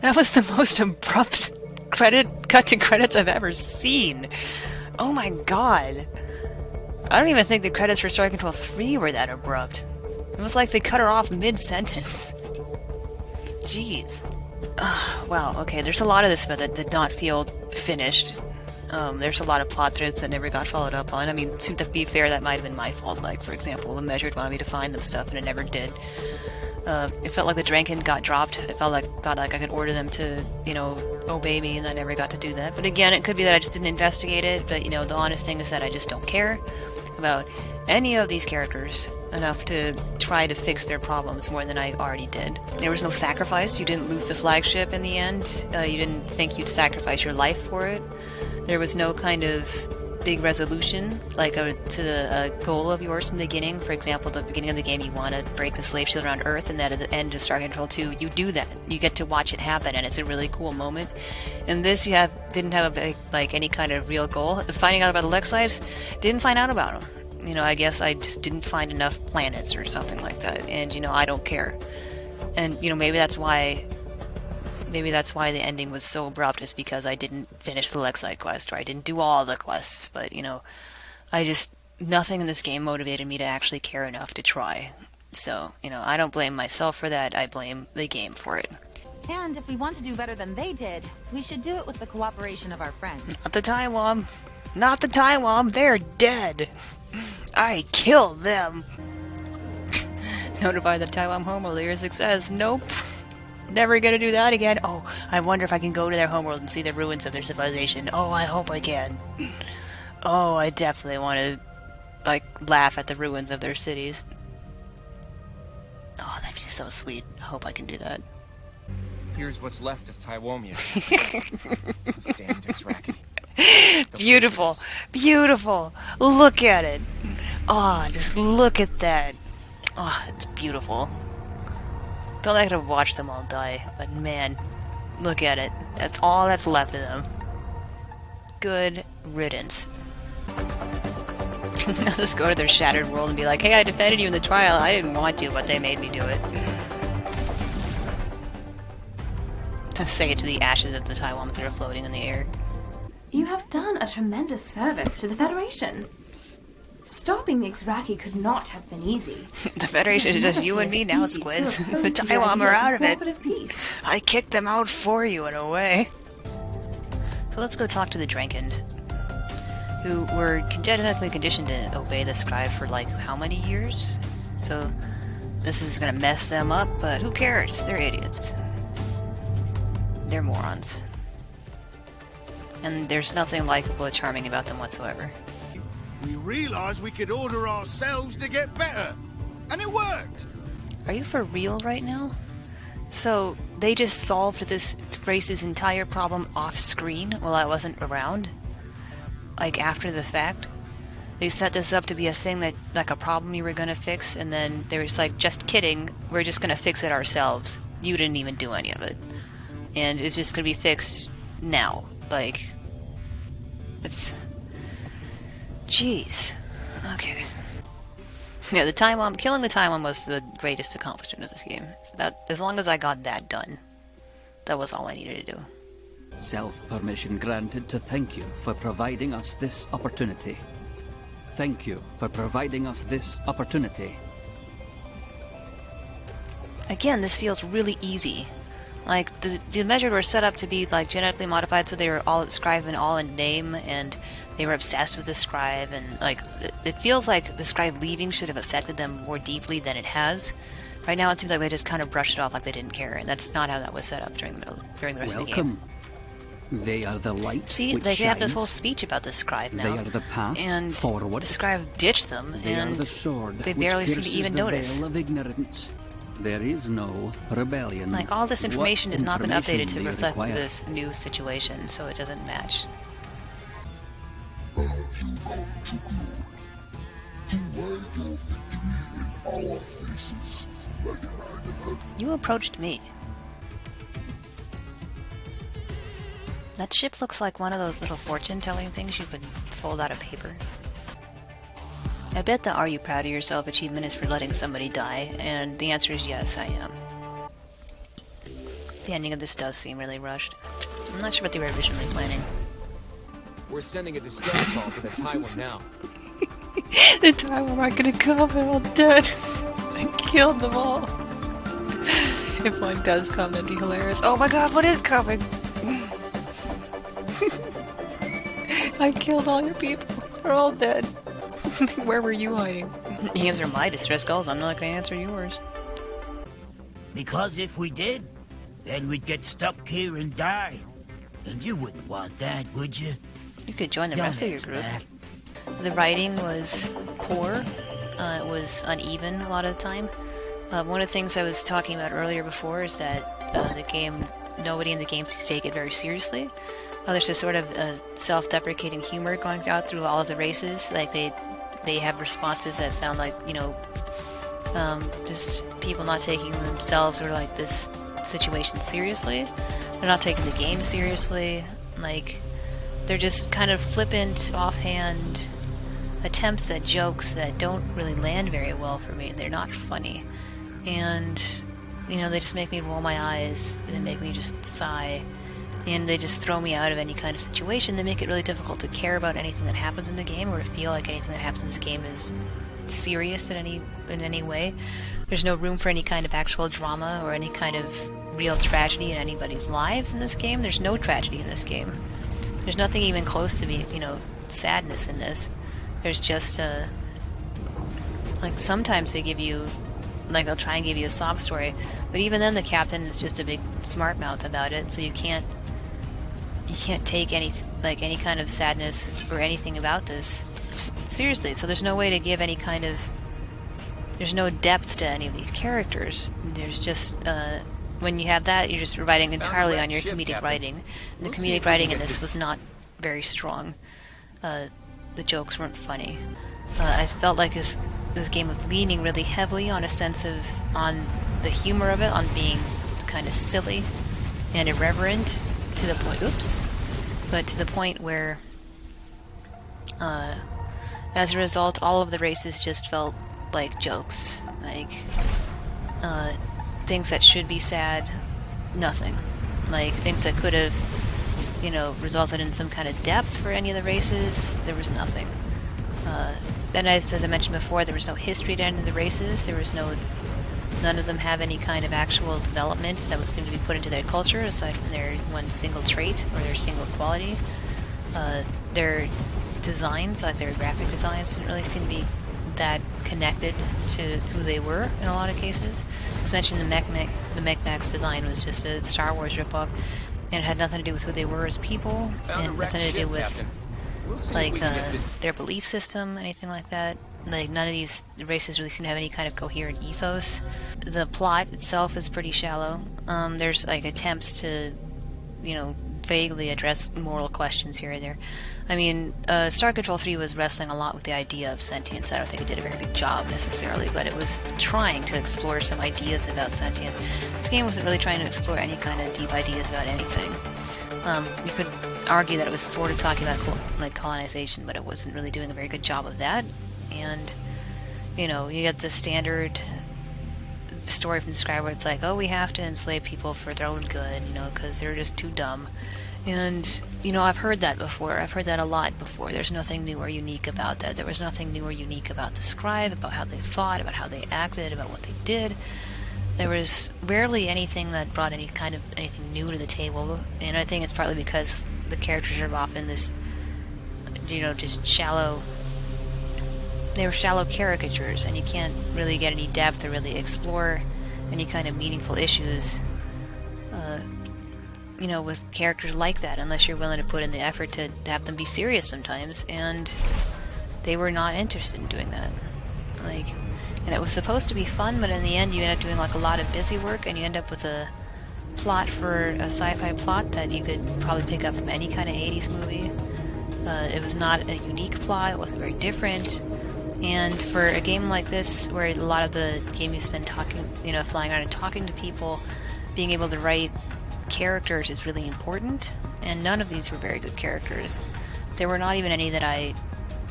S1: That was the most abrupt cut to credits I've ever seen. Oh my god. I don't even think the credits for Story Control 3 were that abrupt. It was like they cut her off mid-sentence. Jeez. Wow, okay, there's a lot of this that did not feel finished. There's a lot of plot threads that never got followed up on. I mean, to be fair, that might have been my fault. Like, for example, the Measured wanted me to find them stuff, and it never did. It felt like the Drankin got dropped. It thought like I could order them to, you know, obey me, and I never got to do that. But again, it could be that I just didn't investigate it, but, you know, the honest thing is that I just don't care about any of these characters enough to try to fix their problems more than I already did. There was no sacrifice. You didn't lose the flagship in the end. You didn't think you'd sacrifice your life for it. There was no kind of big resolution, like to the goal of yours from the beginning. For example, at the beginning of the game, you want to break the slave shield around Earth, and then at the end of Star Control 2, you do that. You get to watch it happen, and it's a really cool moment. In this, you didn't have any kind of real goal. Finding out about the Lexites, didn't find out about them. You know, I guess I just didn't find enough planets or something like that, and you know, I don't care. And you know, maybe that's why the ending was so abrupt, is because I didn't finish the Lexite quest, or I didn't do all the quests, but, you know, nothing in this game motivated me to actually care enough to try. So, you know, I don't blame myself for that, I blame the game for it.
S2: And if we want to do better than they did, we should do it with the cooperation of our friends.
S1: Not the Tywom! Not the Tywom! They're dead! I killed them! Notify the Tywom homeworld, it says, nope. Never gonna do that again. Oh, I wonder if I can go to their homeworld and see the ruins of their civilization. Oh, I hope I can. Oh, I definitely want to, like, laugh at the ruins of their cities. Oh, that'd be so sweet. I hope I can do that.
S10: Here's what's left of Tywomia. Those damn Dothraki.
S1: Beautiful. Beautiful. Look at it. Oh, just look at that. Oh, it's beautiful. Don't like to watch them all die, but man, look at it. That's all that's left of them. Good riddance. I'll just go to their shattered world and be like, hey, I defended you in the trial. I didn't want to, but they made me do it. To say it to the ashes of the Tywoms that are floating in the air.
S4: You have done a tremendous service to the Federation. Stopping the Dothraki could not have been easy.
S1: The Federation is just you and me now, Squids. The Tywom are out of it.
S4: Peace.
S1: I kicked them out for you, in a way. So let's go talk to the Drankin, who were genetically conditioned to obey the scribe for, like, how many years? So this is gonna mess them up, but who cares? They're idiots. They're morons. And there's nothing likable or charming about them whatsoever.
S18: We realized we could order ourselves to get better, and it worked.
S1: Are you for real right now? So they just solved this race's entire problem off screen while I wasn't around? Like after the fact? They set this up to be a thing that, like a problem you were gonna fix, and then they were just like, just kidding, we're just gonna fix it ourselves. You didn't even do any of it. And it's just gonna be fixed now. Like, it's... Jeez. Okay. Yeah, killing the Tywom was the greatest accomplishment of this game. That, as long as I got that done, that was all I needed to do.
S13: Self-permission granted to thank you for providing us this opportunity. Thank you for providing us this opportunity.
S1: Again, this feels really easy. Like, the Measured were set up to be, like, genetically modified, so they were all scribe and all in name, and they were obsessed with the scribe, and, like, it feels like the scribe leaving should have affected them more deeply than it has. Right now, it seems like they just kind of brushed it off like they didn't care, and that's not how that was set up during the rest of the game.
S13: They are the light.
S1: See,
S13: which
S1: they have this
S13: shines.
S1: whole speech about the scribe now.
S13: They are the path
S1: and
S13: forward.
S1: The scribe ditched them,
S13: They
S1: and
S13: are the sword
S1: they
S13: which
S1: barely seem to
S13: pierces
S1: even
S13: the
S1: notice.
S13: veil of ignorance. There is no rebellion.
S1: Like, all this information has not been
S13: information
S1: updated to
S13: do you
S1: reflect
S13: require?
S1: this new situation, so it doesn't match.
S19: Have you come to glory? To write your victory in our faces like an animal?
S1: You approached me. That ship looks like one of those little fortune-telling things you could fold out of paper. I bet the Are You Proud of Yourself achievement is for letting somebody die, and the answer is yes, I am. The ending of this does seem really rushed. I'm not sure what they were originally planning.
S10: We're sending a distress call to the Tywom now.
S1: The Tywom aren't gonna come, they're all dead. I killed them all. If one does come, that'd be hilarious. Oh my god, what is coming? I killed all your people. They're all dead. Where were you hiding? You answer my distress calls, I'm not gonna answer yours.
S9: Because if we did, then we'd get stuck here and die. And you wouldn't want that, would you?
S1: You could join the
S9: Don't
S1: rest of your
S9: answer
S1: group.
S9: that.
S1: The writing was poor. It was uneven a lot of the time. One of the things I was talking about earlier before is that the game, nobody in the game seems to take it very seriously. There's this sort of self-deprecating humor going out through all of the races. Like they have responses that sound like, you know, just people not taking themselves or like this situation seriously. They're not taking the game seriously. Like they're just kind of flippant, offhand attempts at jokes that don't really land very well for me. They're not funny. And, you know, they just make me roll my eyes, and they make me just sigh, and they just throw me out of any kind of situation. They make it really difficult to care about anything that happens in the game, or to feel like anything that happens in this game is serious in any way. There's no room for any kind of actual drama or any kind of real tragedy in anybody's lives in this game. There's no tragedy in this game. There's nothing even close to be, you know, sadness in this. There's just like sometimes they give you, like they'll try and give you a sob story, but even then the captain is just a big smart mouth about it, so you can't take any kind of sadness or anything about this seriously. So there's no way to give any kind of, there's no depth to any of these characters. There's just when you have that, you're just writing entirely on your comedic writing. And the comedic writing in this was not very strong. The jokes weren't funny. I felt like this game was leaning really heavily on a sense of, on the humor of it, on being kind of silly and irreverent to the point, but to the point where, as a result, all of the races just felt like jokes. Like, things that should be sad, nothing. Like, things that could have, you know, resulted in some kind of depth for any of the races, there was nothing. Then, as I mentioned before, there was no history to any of the races. There was none of them have any kind of actual development that would seem to be put into their culture, aside from their one single trait or their single quality. Their designs, like their graphic designs, didn't really seem to be that connected to who they were in a lot of cases. As mentioned, the Mechmax design was just a Star Wars ripoff, and it had nothing to do with who they were as people, and nothing to do with like their belief system, anything like that. Like, none of these races really seem to have any kind of coherent ethos. The plot itself is pretty shallow. There's like attempts to, you know, vaguely address moral questions here and there. I mean, Star Control 3 was wrestling a lot with the idea of sentience. I don't think it did a very good job necessarily, but it was trying to explore some ideas about sentience. This game wasn't really trying to explore any kind of deep ideas about anything. You could argue that it was sort of talking about colonization, but it wasn't really doing a very good job of that. And, you know, you get the standard story from Sky where it's like, oh, we have to enslave people for their own good, you know, because they're just too dumb. And, you know, I've heard that before. I've heard that a lot before. There's nothing new or unique about that. There was nothing new or unique about the scribe, about how they thought, about how they acted, about what they did. There was rarely anything that brought anything new to the table, and I think it's partly because the characters are often this, you know, just shallow. They were shallow caricatures, and you can't really get any depth or really explore any kind of meaningful issues, you know, with characters like that, unless you're willing to put in the effort to have them be serious sometimes, and they were not interested in doing that. Like, and it was supposed to be fun, but in the end you end up doing like a lot of busy work, and you end up with a plot for a sci-fi plot that you could probably pick up from any kind of 80s movie. It was not a unique plot, it wasn't very different. And for a game like this, where a lot of the game you spend talking, you know, flying around and talking to people, being able to write characters is really important, and none of these were very good characters. There were not even any that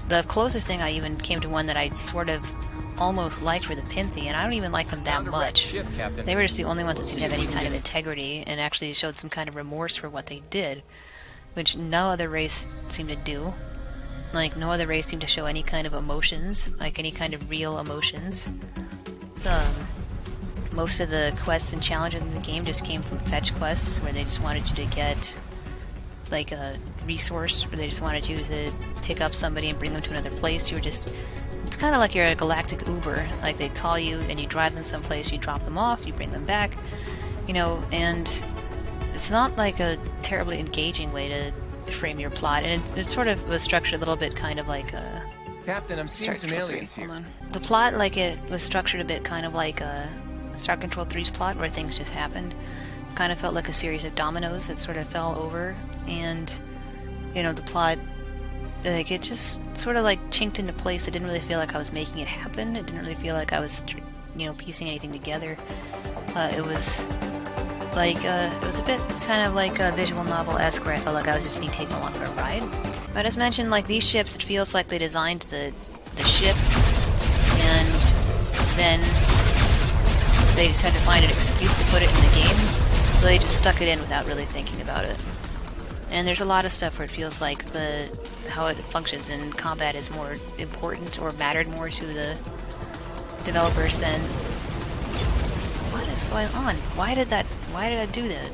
S1: the closest thing I even came to one that I sort of almost liked were the Pinthy, and I don't even like them that much. They were just the only ones that seemed to have any kind of integrity, and actually showed some kind of remorse for what they did, which no other race seemed to do. Like, no other race seemed to show any kind of emotions, like any kind of real emotions. Most of the quests and challenges in the game just came from fetch quests, where they just wanted you to get, like, a resource, where they just wanted you to pick up somebody and bring them to another place. It's kind of like you're a galactic Uber. Like, they call you and you drive them someplace, you drop them off, you bring them back, you know, and it's not like a terribly engaging way to frame your plot, and it sort of was structured a little bit kind of like a...
S10: Captain, I'm seeing some aliens here.
S1: Hold on. The plot, like, it was structured a bit kind of like a Star Control 3's plot, where things just happened. Kind of felt like a series of dominoes that sort of fell over, and, you know, the plot, like, it just sort of like chinked into place. It didn't really feel like I was making it happen. It didn't really feel like I was, you know, piecing anything together. It was like, it was a bit kind of like a visual novel-esque, where I felt like I was just being taken along for a ride. But as mentioned, like, these ships, it feels like they designed the ship, and then they just had to find an excuse to put it in the game, so they just stuck it in without really thinking about it. And there's a lot of stuff where it feels like how it functions in combat is more important, or mattered more to the developers than... What is going on? Why did I do that?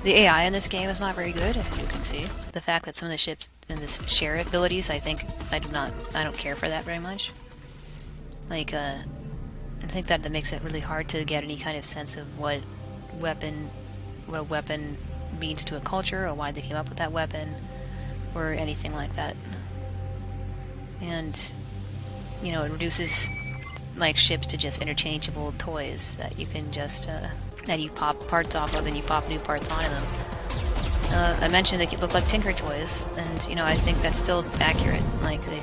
S1: The AI in this game is not very good, as you can see. The fact that some of the ships in this share abilities, I don't care for that very much. Like, I think that makes it really hard to get any kind of sense of what a weapon means to a culture, or why they came up with that weapon, or anything like that. And, you know, it reduces, like, ships to just interchangeable toys that you can just, that you pop parts off of and you pop new parts onto them. I mentioned they look like Tinker toys, and, you know, I think that's still accurate. Like, they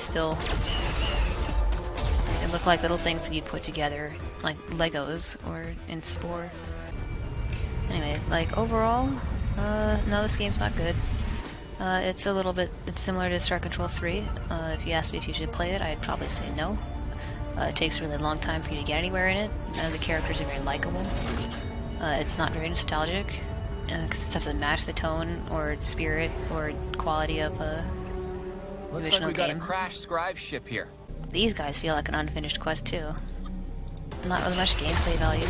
S1: look like little things that you'd put together, like Legos or in Spore. Anyway, like, overall, no, this game's not good. It's similar to Star Control 3. If you asked me if you should play it, I'd probably say no. It takes a really long time for you to get anywhere in it. None of the characters are very likable. It's not very nostalgic, because it doesn't match the tone or spirit or quality of a
S10: Looks like we got a crashed scribe ship here.
S1: These guys feel like an unfinished quest too. Not really much gameplay value.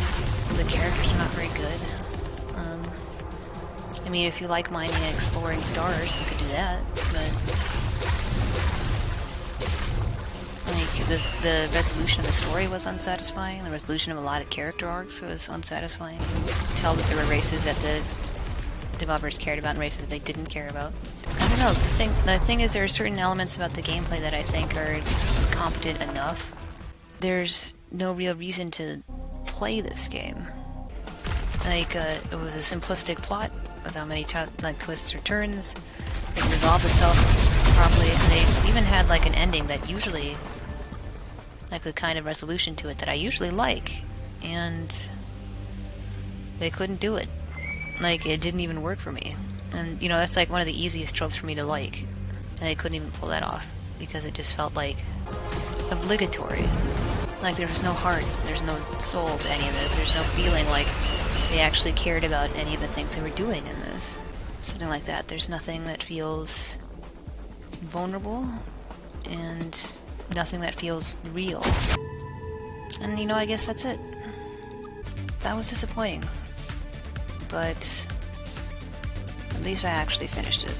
S1: The characters are not very good. I mean, if you like mining and exploring stars, you could do that, but... Like, the resolution of the story was unsatisfying. The resolution of a lot of character arcs was unsatisfying. You could tell that there were races that the developers cared about and races that they didn't care about. I don't know, the thing is, there are certain elements about the gameplay that I think are competent enough. There's no real reason to play this game. Like, it was a simplistic plot without many twists or turns. It resolved itself properly, and they even had like an ending that usually, like, the kind of resolution to it that I usually like, and they couldn't do it. Like, it didn't even work for me. And, you know, that's like one of the easiest tropes for me to like, and they couldn't even pull that off, because it just felt like obligatory. Like, there was no heart, there's no soul to any of this, there's no feeling like they actually cared about any of the things they were doing in this. Something like that. There's nothing that feels vulnerable, and nothing that feels real. And, you know, I guess that's it. That was disappointing. But at least I actually finished it.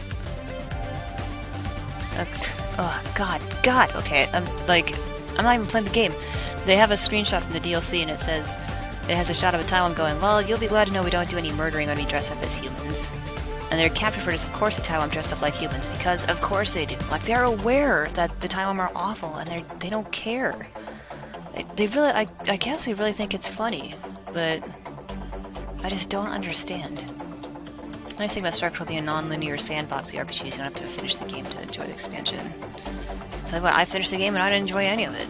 S1: Oh, God, okay, I'm not even playing the game. They have a screenshot from the DLC, and it says, it has a shot of a Tywom going, well, you'll be glad to know we don't do any murdering when we dress up as humans. And their capture footage, of course the Tywom dressed up like humans, because of course they do. Like, they're aware that the Tywom are awful, and they don't care. They really, I guess they really think it's funny, but I just don't understand. The nice thing about Star Control being a non-linear sandbox RPG, you don't have to finish the game to enjoy the expansion. So what, I finished the game and I didn't enjoy any of it.